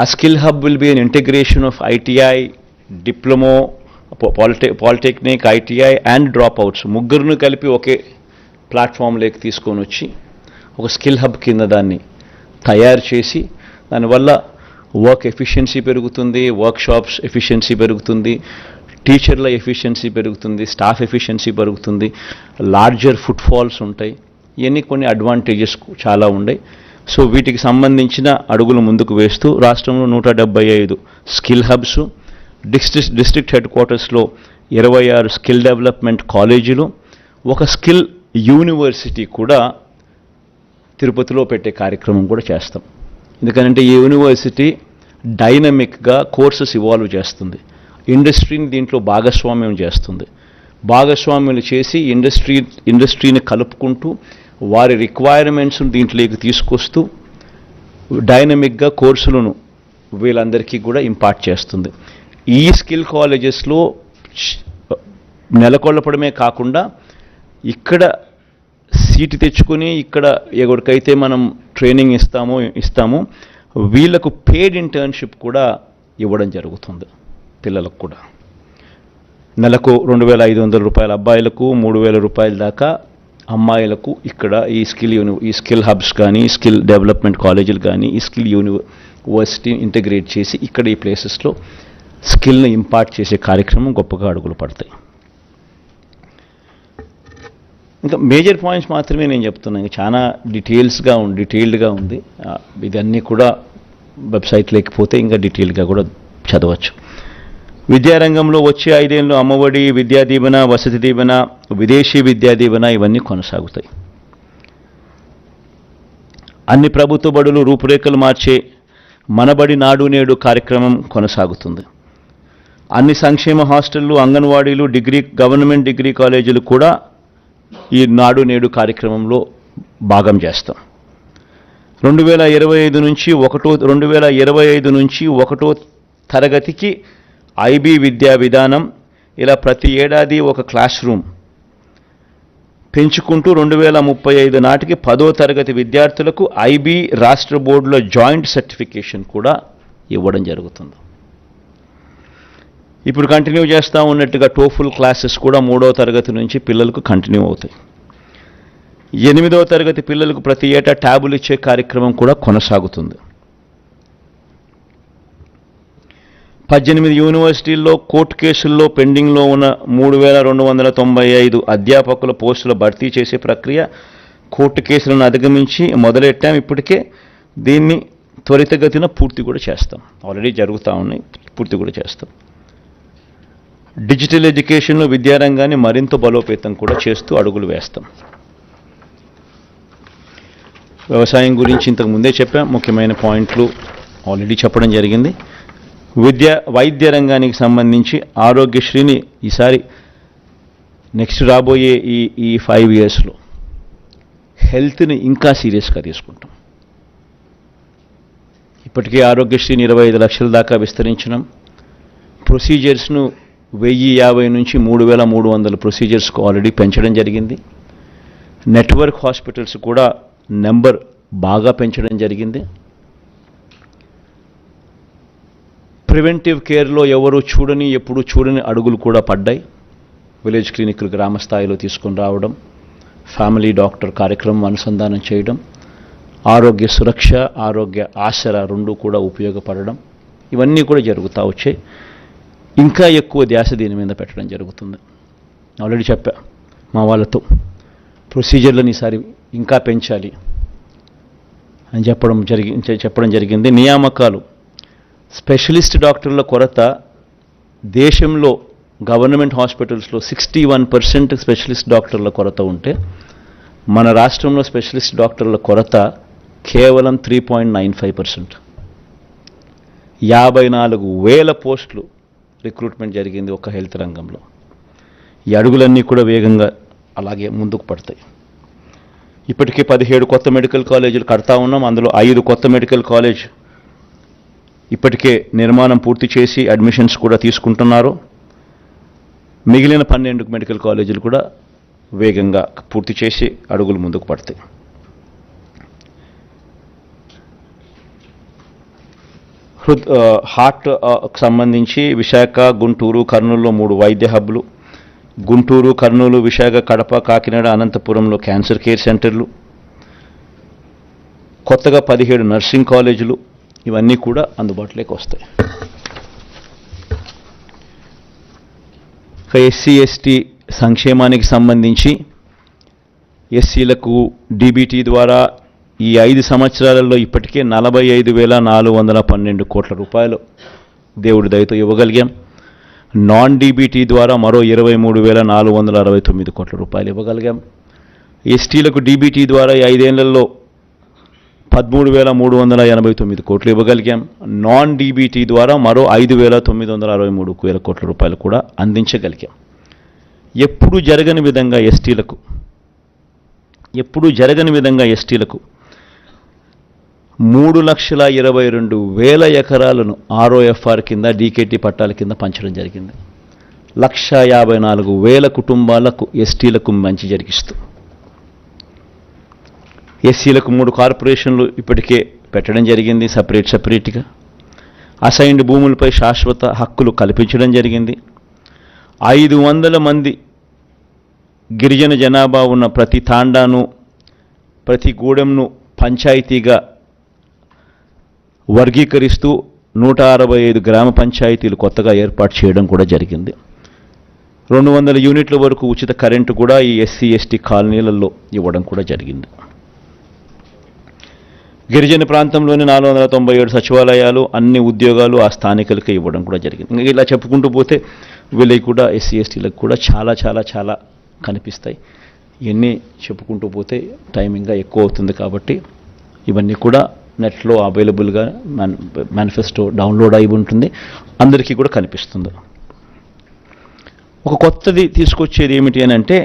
ఆ skill hub will be an integration of ITI, diploma, polytechnic, ITI and dropouts ముగ్గురును కలిపి ఒకే ప్లాట్ఫామ్లోకి తీసుకొని వచ్చి ఒక స్కిల్ హబ్ కింద దాన్ని తయారు చేసి దానివల్ల వర్క్ ఎఫిషియన్సీ పెరుగుతుంది, వర్క్షాప్స్ ఎఫిషియన్సీ పెరుగుతుంది, టీచర్ల ఎఫిషియన్సీ పెరుగుతుంది, స్టాఫ్ ఎఫిషియన్సీ పెరుగుతుంది, లార్జర్ ఫుట్ఫాల్స్ ఉంటాయి. ఇవన్నీ కొన్ని అడ్వాంటేజెస్ చాలా ఉన్నాయి. సో వీటికి సంబంధించిన అడుగులు ముందుకు వేస్తూ రాష్ట్రంలో 175 స్కిల్ హబ్స్, డిస్ట్రిక్ట్ హెడ్ క్వార్టర్స్లో 26 స్కిల్ డెవలప్మెంట్ కాలేజీలు, ఒక స్కిల్ యూనివర్సిటీ కూడా తిరుపతిలో పెట్టే కార్యక్రమం కూడా చేస్తాం. ఎందుకంటే ఈ యూనివర్సిటీ డైనమిక్గా కోర్సెస్ ఇవాల్వ్ చేస్తుంది, ఇండస్ట్రీని దీంట్లో భాగస్వామ్యం చేస్తుంది. భాగస్వామ్యం చేసి ఇండస్ట్రీని కలుపుకుంటూ వారి రిక్వైర్మెంట్స్ను దీంట్లోకి తీసుకొస్తూ డైనమిక్గా కోర్సులను వీళ్ళందరికీ కూడా ఇంపార్ట్ చేస్తుంది. ఈ స్కిల్ కాలేజెస్లో నెలకొల్పడమే కాకుండా ఇక్కడ సీటు తెచ్చుకొని ఇక్కడ ఎవరికైతే మనం ట్రైనింగ్ ఇస్తామో వీళ్ళకు పెయిడ్ ఇంటర్న్షిప్ కూడా ఇవ్వడం జరుగుతుంది. పిల్లలకు కూడా నెలకు 2,500 రూపాయల అబ్బాయిలకు, 3,000 రూపాయల దాకా అమ్మాయిలకు ఇక్కడ ఈ స్కిల్ హబ్స్ కానీ, స్కిల్ డెవలప్మెంట్ కాలేజీలు కానీ, ఈ స్కిల్ యూనివర్సిటీని ఇంటిగ్రేట్ చేసి ఇక్కడ ఈ ప్లేసెస్లో స్కిల్ని ఇంపార్ట్ చేసే కార్యక్రమం గొప్పగా అడుగులు పడతాయి. ఇంకా మేజర్ పాయింట్స్ మాత్రమే నేను చెప్తున్నాను. ఇంకా చాలా డీటెయిల్డ్గా ఉంది. ఇదన్నీ కూడా వెబ్సైట్ లేకపోతే ఇంకా డీటెయిల్గా కూడా చదవచ్చు. విద్యారంగంలో వచ్చే 5 ఏళ్ళు అమ్మఒడి, విద్యా దీవెన, వసతి దీవెన, విదేశీ విద్యా దీవెన ఇవన్నీ కొనసాగుతాయి. అన్ని ప్రభుత్వ బడులు రూపురేఖలు మార్చే మనబడి నాడు నేడు కార్యక్రమం కొనసాగుతుంది. అన్ని సంక్షేమ హాస్టళ్లు, అంగన్వాడీలు, గవర్నమెంట్ డిగ్రీ కాలేజీలు కూడా ఈ నాడు నేడు కార్యక్రమంలో భాగం చేస్తాం. 2025 నుంచి 1వ తరగతికి ఐబీ విద్యా విధానం, ఇలా ప్రతి ఏడాది ఒక క్లాస్ రూమ్ పెంచుకుంటూ 2035 నాటికి 10వ తరగతి విద్యార్థులకు ఐబీ రాష్ట్ర బోర్డులో జాయింట్ సర్టిఫికేషన్ కూడా ఇవ్వడం జరుగుతుంది. ఇప్పుడు కంటిన్యూ చేస్తూ ఉన్నట్టుగా టోఫుల్ క్లాసెస్ కూడా 3వ తరగతి నుంచి పిల్లలకు కంటిన్యూ అవుతాయి. 8వ తరగతి పిల్లలకు ప్రతి ఏటా ట్యాబులు ఇచ్చే కార్యక్రమం కూడా కొనసాగుతుంది. 18 యూనివర్సిటీల్లో కోర్టు కేసుల్లో పెండింగ్లో ఉన్న 3295 అధ్యాపకుల పోస్టుల భర్తీ చేసే ప్రక్రియ కోర్టు కేసులను అధిగమించి మొదలెట్టాం. ఇప్పటికే దీన్ని త్వరితగతిన పూర్తి కూడా చేస్తాం. ఆల్రెడీ జరుగుతూ ఉన్నాయి, పూర్తి కూడా చేస్తాం. డిజిటల్ ఎడ్యుకేషన్లో విద్యారంగాన్ని మరింత బలోపేతం కూడా చేస్తూ అడుగులు వేస్తాం. వ్యవసాయం గురించి ఇంతకు ముందే చెప్పాం, ముఖ్యమైన పాయింట్లు ఆల్రెడీ చెప్పడం జరిగింది. వైద్య రంగానికి సంబంధించి ఆరోగ్యశ్రీని ఈసారి నెక్స్ట్ రాబోయే ఈ 5 ఇయర్స్లో హెల్త్ని ఇంకా సీరియస్గా తీసుకుంటాం. ఇప్పటికే ఆరోగ్యశ్రీని 25 లక్షల దాకా విస్తరించడం, ప్రొసీజర్స్ను 1050 నుంచి 3300 ప్రొసీజర్స్కు ఆల్రెడీ పెంచడం జరిగింది. నెట్వర్క్ హాస్పిటల్స్ కూడా నెంబర్ బాగా పెంచడం జరిగింది. ప్రివెంటివ్ కేర్లో ఎప్పుడు చూడని అడుగులు కూడా పడ్డాయి. విలేజ్ క్లినిక్లు గ్రామ స్థాయిలో తీసుకొని రావడం, ఫ్యామిలీ డాక్టర్ కార్యక్రమం అనుసంధానం చేయడం, ఆరోగ్య సురక్ష, ఆరోగ్య ఆసరా 2 కూడా ఉపయోగపడడం, ఇవన్నీ కూడా జరుగుతూ వచ్చాయి. ఇంకా ఎక్కువ ధ్యాస దీని మీద పెట్టడం జరుగుతుంది. ఆల్రెడీ చెప్పా మా వాళ్ళతో, ప్రొసీజర్లను ఈసారి ఇంకా పెంచాలి అని చెప్పడం జరిగింది. నియామకాలు, స్పెషలిస్ట్ డాక్టర్ల కొరత దేశంలో గవర్నమెంట్ హాస్పిటల్స్లో 61% స్పెషలిస్ట్ డాక్టర్ల కొరత ఉంటే మన రాష్ట్రంలో స్పెషలిస్ట్ డాక్టర్ల కొరత కేవలం 3.95%. 54,000 పోస్టులు రిక్రూట్మెంట్ జరిగింది ఒక హెల్త్ రంగంలో. ఈ అడుగులన్నీ కూడా వేగంగా అలాగే ముందుకు పడతాయి. ఇప్పటికే 17 కొత్త మెడికల్ కాలేజీలు కడతా ఉన్నాం. అందులో 5 కొత్త మెడికల్ కాలేజ్ ఇప్పటికే నిర్మాణం పూర్తి చేసి అడ్మిషన్స్ కూడా తీసుకుంటున్నారు. మిగిలిన 12 మెడికల్ కాలేజీలు కూడా వేగంగా పూర్తి చేసి అడుగులు ముందుకు పడతాయి. హార్ట్ సంబంధించి విశాఖ, గుంటూరు, కర్నూలులో 3 వైద్య హబ్లు, గుంటూరు, కర్నూలు, విశాఖ, కడప, కాకినాడ, అనంతపురంలో క్యాన్సర్ కేర్ సెంటర్లు, కొత్తగా 17 నర్సింగ్ కాలేజీలు, ఇవన్నీ కూడా అందుబాటులోకి వస్తాయి. ఎస్సీ ఎస్టీ సంక్షేమానికి సంబంధించి ఎస్సీలకు డీబీటీ ద్వారా ఈ 5 సంవత్సరాలలో ఇప్పటికే 45,412 కోట్ల రూపాయలు దేవుడి దయతో ఇవ్వగలిగాం. నాన్ డీబీటీ ద్వారా మరో 23,469 కోట్ల రూపాయలు ఇవ్వగలిగాం. ఎస్టీలకు డీబీటీ ద్వారా ఈ 5 ఏళ్లలో 13,389 కోట్లు ఇవ్వగలిగాం. నాన్ డీబీటీ ద్వారా మరో 5,963 కోట్ల రూపాయలు కూడా అందించగలిగాం. ఎప్పుడూ జరగని విధంగా ఎస్టీలకు 3,22,000 ఎకరాలను ROFR కింద, డీకేటీ పట్టాల కింద పంచడం జరిగింది. 1,54,000 కుటుంబాలకు ఎస్టీలకు మంచి జరిగిస్తూ, ఎస్సీలకు 3 కార్పొరేషన్లు ఇప్పటికే పెట్టడం జరిగింది. సపరేట్గా అసైన్డ్ భూములపై శాశ్వత హక్కులు కల్పించడం జరిగింది. 500 మంది గిరిజన జనాభా ఉన్న ప్రతి తాండాను, ప్రతి గూడెంను పంచాయతీగా వర్గీకరిస్తూ 165 గ్రామ పంచాయతీలు కొత్తగా ఏర్పాటు చేయడం కూడా జరిగింది. 200 యూనిట్ల వరకు ఉచిత కరెంటు కూడా ఈ ఎస్సీ ఎస్టీ కాలనీలలో ఇవ్వడం కూడా జరిగింది. గిరిజన ప్రాంతంలోని 497 సచివాలయాలు, అన్ని ఉద్యోగాలు ఆ స్థానికులకే ఇవ్వడం కూడా జరిగింది. ఇంకా ఇలా చెప్పుకుంటూ పోతే వీళ్ళకి కూడా ఎస్సీ ఎస్టీలకు కూడా చాలా చాలా చాలా కనిపిస్తాయి. ఇవన్నీ చెప్పుకుంటూ పోతే టైం ఇంకా ఎక్కువ అవుతుంది. కాబట్టి ఇవన్నీ కూడా నెట్లో అవైలబుల్గా మేనిఫెస్టో డౌన్లోడ్ అయి ఉంటుంది, అందరికీ కూడా కనిపిస్తుంది. ఒక కొత్తది తీసుకొచ్చేది ఏమిటి అని అంటే,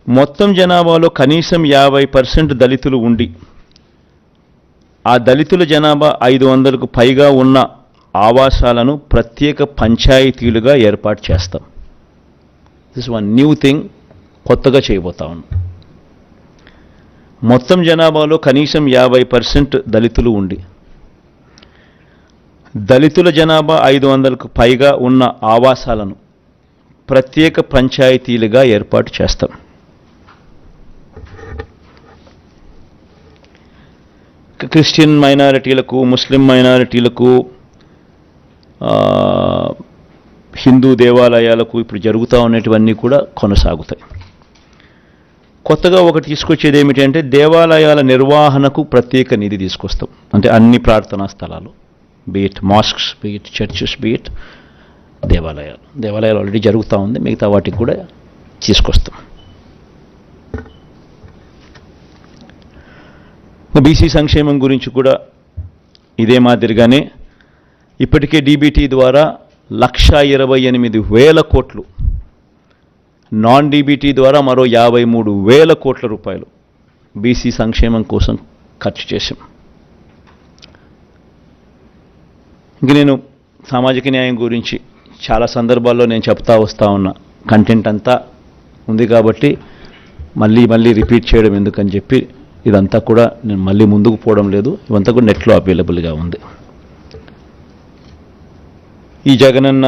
మొత్తం జనాభాలో కనీసం 50% దళితులు ఉండి, ఆ దళితుల జనాభా 500కు పైగా ఉన్న ఆవాసాలను ప్రత్యేక పంచాయతీలుగా ఏర్పాటు చేస్తాం. దిస్ వన్ న్యూ థింగ్, కొత్తగా చేయబోతా ఉన్నాం. మొత్తం జనాభాలో కనీసం 50% దళితులు ఉండి, దళితుల జనాభా 500కు పైగా ఉన్న ఆవాసాలను ప్రత్యేక పంచాయతీలుగా ఏర్పాటు చేస్తాం. క్రిస్టియన్ మైనారిటీలకు, ముస్లిం మైనారిటీలకు, హిందూ దేవాలయాలకు ఇప్పుడు జరుగుతూ ఉన్నటువన్నీ కూడా కొనసాగుతాయి. కొత్తగా ఒకటి తీసుకొచ్చేది ఏమిటంటే దేవాలయాల నిర్వహణకు ప్రత్యేక నిధి తీసుకొస్తాం. అంటే అన్ని ప్రార్థనా స్థలాలు, beat masks, beat churches, beat దేవాలయాలు ఆల్రెడీ జరుగుతూ ఉంది, మిగతా వాటికి కూడా తీసుకొస్తాం. బీసీ సంక్షేమం గురించి కూడా ఇదే మాదిరిగానే ఇప్పటికే డీబీటీ ద్వారా 1,28,000 కోట్లు, నాన్ డీబీటీ ద్వారా మరో 53,000 కోట్ల రూపాయలు బీసీ సంక్షేమం కోసం ఖర్చు చేశాం. ఇంక నేను సామాజిక న్యాయం గురించి చాలా సందర్భాల్లో నేను చెప్తా వస్తూ ఉన్నా, కంటెంట్ అంతా ఉంది కాబట్టి మళ్ళీ రిపీట్ చేయడం ఎందుకని చెప్పి ఇదంతా కూడా నేను మళ్ళీ ముందుకు పోవడం లేదు. ఇవంతా కూడా నెట్లో అవైలబుల్గా ఉంది. ఈ జగనన్న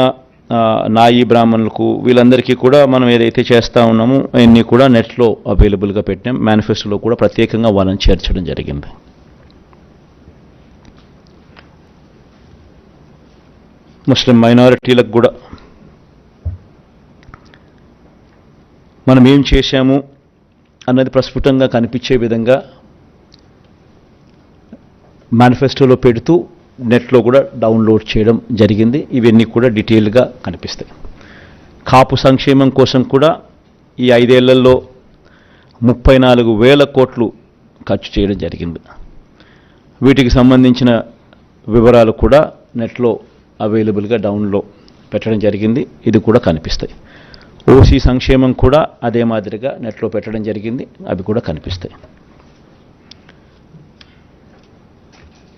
నాయి బ్రాహ్మణులకు వీళ్ళందరికీ కూడా మనం ఏదైతే చేస్తూ ఉన్నామో అవన్నీ కూడా నెట్లో అవైలబుల్గా పెట్టాం. మేనిఫెస్టోలో కూడా ప్రత్యేకంగా వాళ్ళని చేర్చడం జరిగింది. ముస్లిం మైనారిటీలకు కూడా మనం ఏం చేశాము అన్నది ప్రస్ఫుటంగా కనిపించే విధంగా మేనిఫెస్టోలో పెడుతూ నెట్లో కూడా డౌన్లోడ్ చేయడం జరిగింది. ఇవన్నీ కూడా డీటెయిల్గా కనిపిస్తాయి. కాపు సంక్షేమం కోసం కూడా ఈ 5 ఏళ్లలో 34,000 కోట్లు ఖర్చు చేయడం జరిగింది. వీటికి సంబంధించిన వివరాలు కూడా నెట్లో అవైలబుల్గా డౌన్లో పెట్టడం జరిగింది. ఇది కూడా కనిపిస్తాయి. ఓసీ సంక్షేమం కూడా అదే మాదిరిగా నెట్లో పెట్టడం జరిగింది. అవి కూడా కనిపిస్తాయి.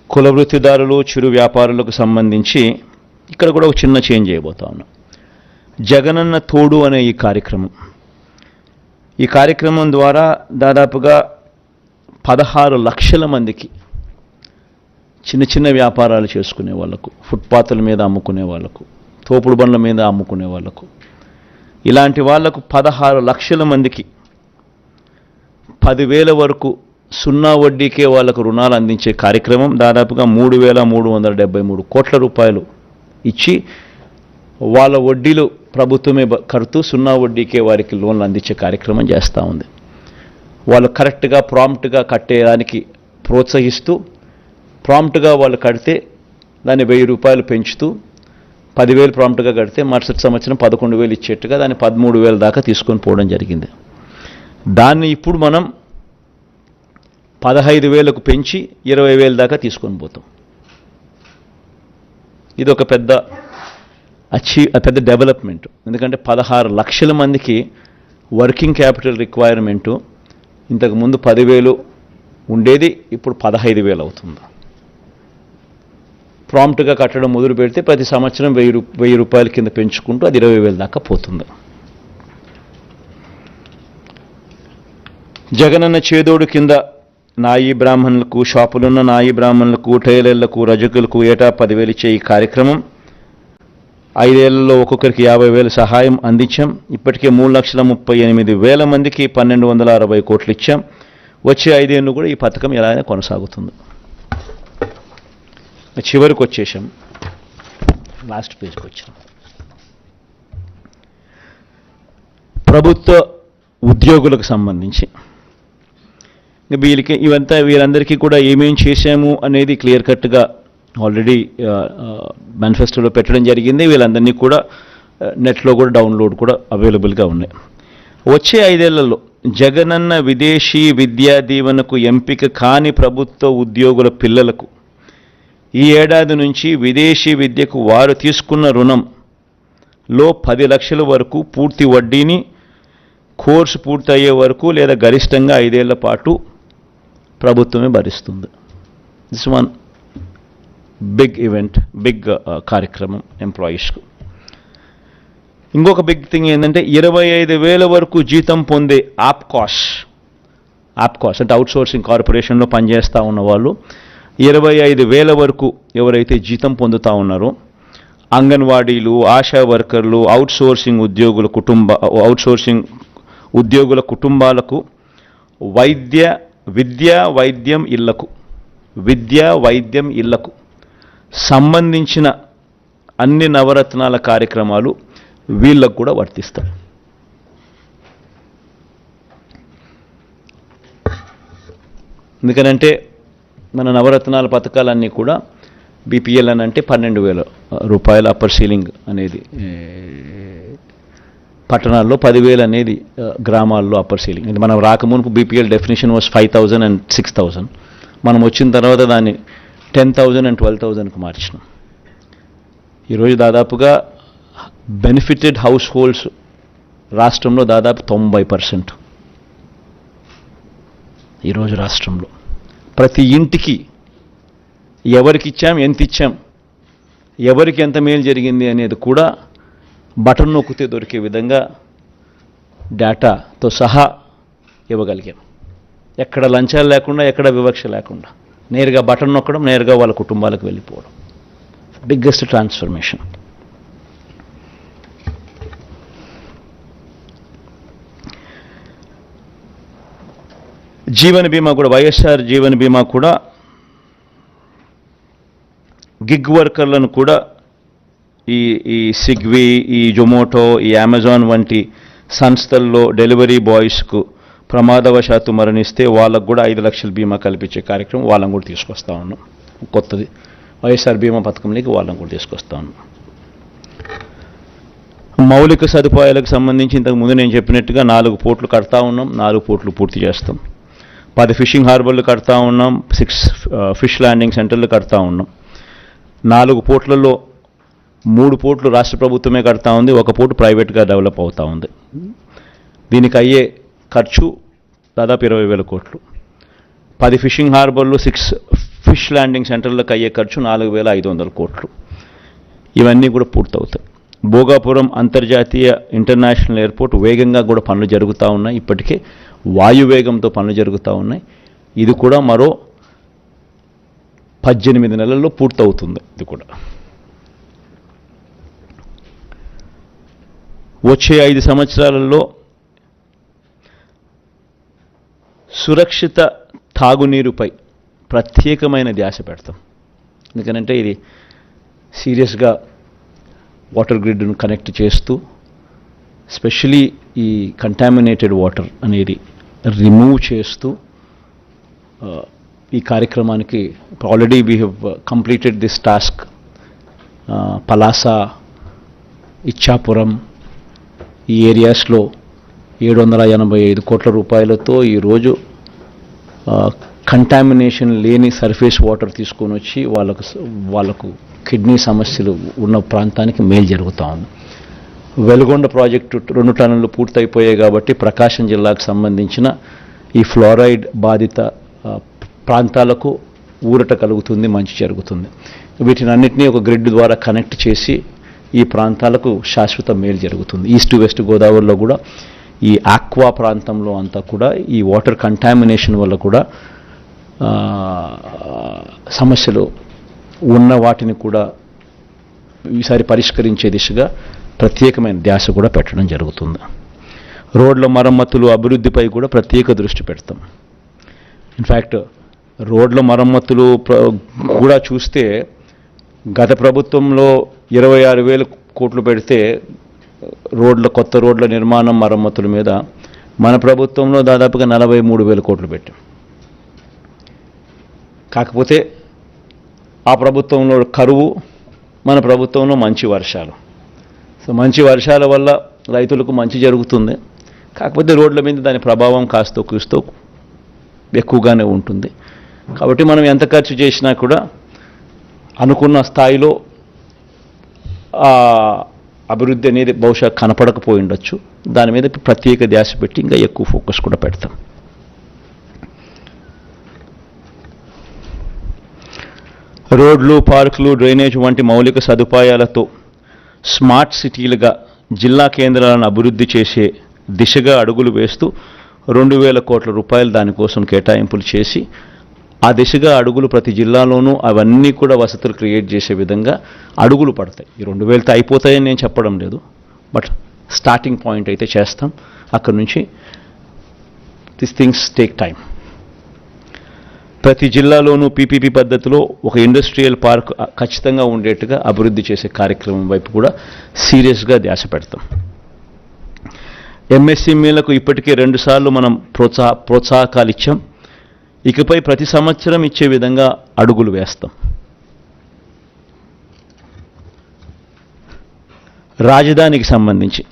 కుల వృత్తిదారులు, చిరు వ్యాపారులకు సంబంధించి ఇక్కడ కూడా ఒక చిన్న చేంజ్ చేయబోతా ఉన్నాం. జగనన్న తోడు అనే ఈ కార్యక్రమం ద్వారా దాదాపుగా 16 లక్షల మందికి, చిన్న వ్యాపారాలు చేసుకునే వాళ్లకు, ఫుట్పాత్ల మీద అమ్ముకునే వాళ్లకు, తోపుడు బండ్ల మీద అమ్ముకునే వాళ్లకు, ఇలాంటి వాళ్లకు 16 లక్షల మందికి 10,000 వరకు సున్నా వడ్డీకే వాళ్లకు రుణాలు అందించే కార్యక్రమం దాదాపుగా 3,373 కోట్ల రూపాయలు ఇచ్చి వాళ్ళ వడ్డీలు ప్రభుత్వమే కడుతూ సున్నా వడ్డీకే వారికి లోన్లు అందించే కార్యక్రమం చేస్తూ ఉంది. వాళ్ళు కరెక్ట్గా ప్రాంప్ట్గా కట్టేదానికి ప్రోత్సహిస్తూ, ప్రాంప్ట్గా వాళ్ళు కడితే దాన్ని 1,000 రూపాయలు పెంచుతూ 10,000 ప్రాంప్ట్గా కడితే మరుసటి సంవత్సరం 11,000 ఇచ్చేట్టుగా దాన్ని 13,000 దాకా తీసుకొని పోవడం జరిగింది. దాన్ని ఇప్పుడు మనం 15,000కు పెంచి 20,000 దాకా తీసుకొని పోతాం. ఇది ఒక పెద్ద డెవలప్మెంట్. ఎందుకంటే 16 లక్షల మందికి వర్కింగ్ క్యాపిటల్ రిక్వైర్మెంటు ఇంతకుముందు 10,000 ఉండేది, ఇప్పుడు 15,000 అవుతుంది. ప్రాంప్ట్గా కట్టడం మొదలు పెడితే ప్రతి సంవత్సరం 1,000 రూపాయల కింద పెంచుకుంటూ అది 20,000 దాకా పోతుంది. జగనన్న చేదోడు కింద నాయి బ్రాహ్మణులకు, షాపులున్న నాయి బ్రాహ్మణులకు, టైలర్లకు, రజకులకు ఏటా 10,000 ఇచ్చే ఈ కార్యక్రమం 5 ఏళ్లలో ఒక్కొక్కరికి 50,000 సహాయం అందించాం. ఇప్పటికే 3,38,000 మందికి 1,260 కోట్లు ఇచ్చాం. వచ్చే 5 ఏళ్ళు కూడా ఈ పథకం ఎలా అయినా కొనసాగుతుంది. చివరికి వచ్చేసాం, లాస్ట్ పేజ్కి వచ్చాం. ప్రభుత్వ ఉద్యోగులకు సంబంధించి వీరందరికీ కూడా ఏమేం చేశాము అనేది క్లియర్ కట్గా ఆల్రెడీ మేనిఫెస్టోలో పెట్టడం జరిగింది. వీళ్ళందరినీ కూడా నెట్లో కూడా డౌన్లోడ్ కూడా అవైలబుల్గా ఉన్నాయి. వచ్చే 5 ఏళ్లలో జగనన్న విదేశీ విద్యా దీవెనకు ఎంపిక కాని ప్రభుత్వ ఉద్యోగుల పిల్లలకు ఈ ఏడాది నుంచి విదేశీ విద్యకు వారు తీసుకున్న రుణంలో 10 లక్షల వరకు పూర్తి వడ్డీని కోర్సు పూర్తయ్యే వరకు లేదా గరిష్టంగా 5 ఏళ్ల పాటు ప్రభుత్వమే భరిస్తుంది. This one big event, big కార్యక్రమం ఎంప్లాయీస్కు. ఇంకొక బిగ్ థింగ్ ఏంటంటే 25,000 వరకు జీతం పొందే ఆప్కాస్ అంటే అవుట్సోర్సింగ్ కార్పొరేషన్లో పనిచేస్తూ ఉన్న వాళ్ళు 25,000 వరకు ఎవరైతే జీతం పొందుతూ ఉన్నారో అంగన్వాడీలు, ఆశా వర్కర్లు, అవుట్సోర్సింగ్ ఉద్యోగుల కుటుంబాలకు విద్య వైద్యం ఇళ్లకు సంబంధించిన అన్ని నవరత్నాల కార్యక్రమాలు వీళ్ళకు కూడా వర్తిస్తాయి. ఎందుకనంటే మన నవరత్నాల పథకాలన్నీ కూడా బీపీఎల్ అని అంటే 12,000 రూపాయల అప్పర్ సీలింగ్ అనేది పట్టణాల్లో, 10,000 అనేది గ్రామాల్లో అప్పర్ సీలింగ్. ఇది మనం రాకమునుపు బీపీఎల్ డెఫినేషన్ వాస్ 5,000 and 6,000. మనం వచ్చిన తర్వాత దాన్ని 10,000 and 12,000కు మార్చినాం. ఈరోజు దాదాపుగా బెనిఫిటెడ్ హౌస్ హోల్డ్స్ రాష్ట్రంలో దాదాపు 90%. ఈరోజు రాష్ట్రంలో ప్రతి ఇంటికి ఎవరికి ఇచ్చాం, ఎంత ఇచ్చాం, ఎవరికి ఎంత మేలు జరిగింది అనేది కూడా బటన్ నొక్కితే దొరికే విధంగా డేటాతో సహా ఇవ్వగలిగాం. ఎక్కడ లంచాలు లేకుండా, ఎక్కడ వివక్ష లేకుండా నేరుగా బటన్ నొక్కడం, నేరుగా వాళ్ళ కుటుంబాలకు వెళ్ళిపోవడం. Biggest transformation. జీవన బీమా కూడా, వైఎస్ఆర్ జీవన బీమా కూడా గిగ్ వర్కర్లను కూడా ఈ స్విగ్గీ, ఈ జొమాటో, ఈ అమెజాన్ వంటి సంస్థల్లో డెలివరీ బాయ్స్కు ప్రమాదవశాత్తు మరణిస్తే వాళ్ళకు కూడా 5 లక్షల బీమా కల్పించే కార్యక్రమం వాళ్ళని కూడా తీసుకొస్తా ఉన్నాం. కొత్తది వైఎస్ఆర్ బీమా పథకంలోకి వాళ్ళని కూడా తీసుకొస్తా ఉన్నాం. మౌలిక సదుపాయాలకు సంబంధించి ఇంతకుముందు నేను చెప్పినట్టుగా 4 పోర్ట్లు కడతా ఉన్నాం, 4 పోర్ట్లు పూర్తి చేస్తాం. 10 ఫిషింగ్ హార్బర్లు కడతా ఉన్నాం, 6 ఫిష్ ల్యాండింగ్ సెంటర్లు కడతా ఉన్నాం. 4 పోర్ట్లలో 3 పోర్ట్లు రాష్ట్ర ప్రభుత్వమే కడతా ఉంది, 1 పోర్టు ప్రైవేట్గా డెవలప్ అవుతూ ఉంది. దీనికి అయ్యే ఖర్చు దాదాపు 20,000 కోట్లు. 10 ఫిషింగ్ హార్బర్లు, 6 ఫిష్ ల్యాండింగ్ సెంటర్లకు అయ్యే ఖర్చు 4,500 కోట్లు. ఇవన్నీ కూడా పూర్తవుతాయి. భోగాపురం అంతర్జాతీయ ఇంటర్నేషనల్ ఎయిర్పోర్ట్ వేగంగా కూడా పనులు జరుగుతూ ఉన్నాయి. ఇప్పటికే వాయువేగంతో పనులు జరుగుతూ ఉన్నాయి. ఇది కూడా మరో 18 నెలల్లో పూర్తవుతుంది. ఇది కూడా వచ్చే 5 సంవత్సరాలలో సురక్షిత తాగునీరుపై ప్రత్యేకమైన ధ్యాస పెడతాం. ఎందుకనంటే ఇది సీరియస్గా వాటర్ గ్రిడ్ను కనెక్ట్ చేస్తూ స్పెషలీ ఈ కంటామినేటెడ్ వాటర్ అనేది రిమూవ్ చేస్తూ ఈ కార్యక్రమానికి already we have completed this task. Palasa, Ichchapuram ఈ ఏరియాస్లో 785 కోట్ల రూపాయలతో ఈరోజు కంటామినేషన్ లేని సర్ఫేస్ వాటర్ తీసుకొని వచ్చి వాళ్ళకు కిడ్నీ సమస్యలు ఉన్న ప్రాంతానికి మేలు జరుగుతూ ఉంది. వెలుగొండ ప్రాజెక్టు 2 టన్నులు పూర్తయిపోయాయి కాబట్టి ప్రకాశం జిల్లాకు సంబంధించిన ఈ ఫ్లోరైడ్ బాధిత ప్రాంతాలకు ఊరట కలుగుతుంది, మంచి జరుగుతుంది. వీటిని అన్నింటినీ ఒక గ్రిడ్ ద్వారా కనెక్ట్ చేసి ఈ ప్రాంతాలకు శాశ్వత మేలు జరుగుతుంది. ఈస్ట్ వెస్ట్ గోదావరిలో కూడా ఈ ఆక్వా ప్రాంతంలో అంతా కూడా ఈ వాటర్ కంటామినేషన్ వల్ల కూడా సమస్యలు ఉన్న వాటిని కూడా ఈసారి పరిష్కరించే దిశగా ప్రత్యేకమైన ధ్యాస కూడా పెట్టడం జరుగుతుంది. రోడ్ల మరమ్మతులు, అభివృద్ధిపై కూడా ప్రత్యేక దృష్టి పెడతాం. ఇన్ఫ్యాక్ట్ రోడ్ల మరమ్మతులు కూడా చూస్తే గత ప్రభుత్వంలో 26,000 కోట్లు పెడితే కొత్త రోడ్ల నిర్మాణం మరమ్మతుల మీద మన ప్రభుత్వంలో దాదాపుగా 43,000 కోట్లు పెట్టాం. కాకపోతే ఆ ప్రభుత్వంలో కరువు, మన ప్రభుత్వంలో మంచి వర్షాలు. సో మంచి వర్షాల వల్ల రైతులకు మంచి జరుగుతుంది. కాకపోతే రోడ్ల మీద దాని ప్రభావం కాస్తో కూస్తో ఎక్కువగానే ఉంటుంది. కాబట్టి మనం ఎంత ఖర్చు చేసినా కూడా అనుకున్న స్థాయిలో అభివృద్ధి అనేది బహుశా కనపడకపోయి ఉండొచ్చు. దాని మీద ప్రత్యేక ధ్యాస పెట్టి ఇంకా ఎక్కువ ఫోకస్ కూడా పెడతాం. రోడ్లు, పార్కులు, డ్రైనేజ్ వంటి మౌలిక సదుపాయాలతో స్మార్ట్ సిటీలుగా జిల్లా కేంద్రాలను అభివృద్ధి చేసే దిశగా అడుగులు వేస్తూ 2,000 కోట్ల రూపాయలు దానికోసం కేటాయింపులు చేసి ఆ దిశగా అడుగులు ప్రతి జిల్లాలోనూ అవన్నీ కూడా వసతులు క్రియేట్ చేసే విధంగా అడుగులు పడతాయి. ఈ 2,000తో అయిపోతాయని నేను చెప్పడం లేదు, బట్ స్టార్టింగ్ పాయింట్ అయితే చేస్తాం. అక్కడి నుంచి దిస్ థింగ్స్ టేక్ టైం. ప్రతి జిల్లాలోనూ పీపీపీ పద్ధతిలో ఒక ఇండస్ట్రియల్ పార్క్ ఖచ్చితంగా ఉండేట్టుగా అభివృద్ధి చేసే కార్యక్రమం వైపు కూడా సీరియస్గా ధ్యాస పెడతాం. ఎంఎస్ఎంఈలకు ఇప్పటికే 2 సార్లు మనం ప్రోత్సాహకాలు ఇచ్చాం. ఇకపై ప్రతి సంవత్సరం ఇచ్చే విధంగా అడుగులు వేస్తాం. రాజధానికి సంబంధించి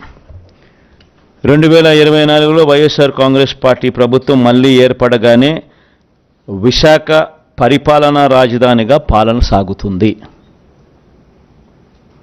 2024లో వైఎస్ఆర్ కాంగ్రెస్ పార్టీ ప్రభుత్వం మళ్ళీ ఏర్పడగానే విశాఖ పరిపాలనా రాజధానిగా పాలన సాగుతుంది.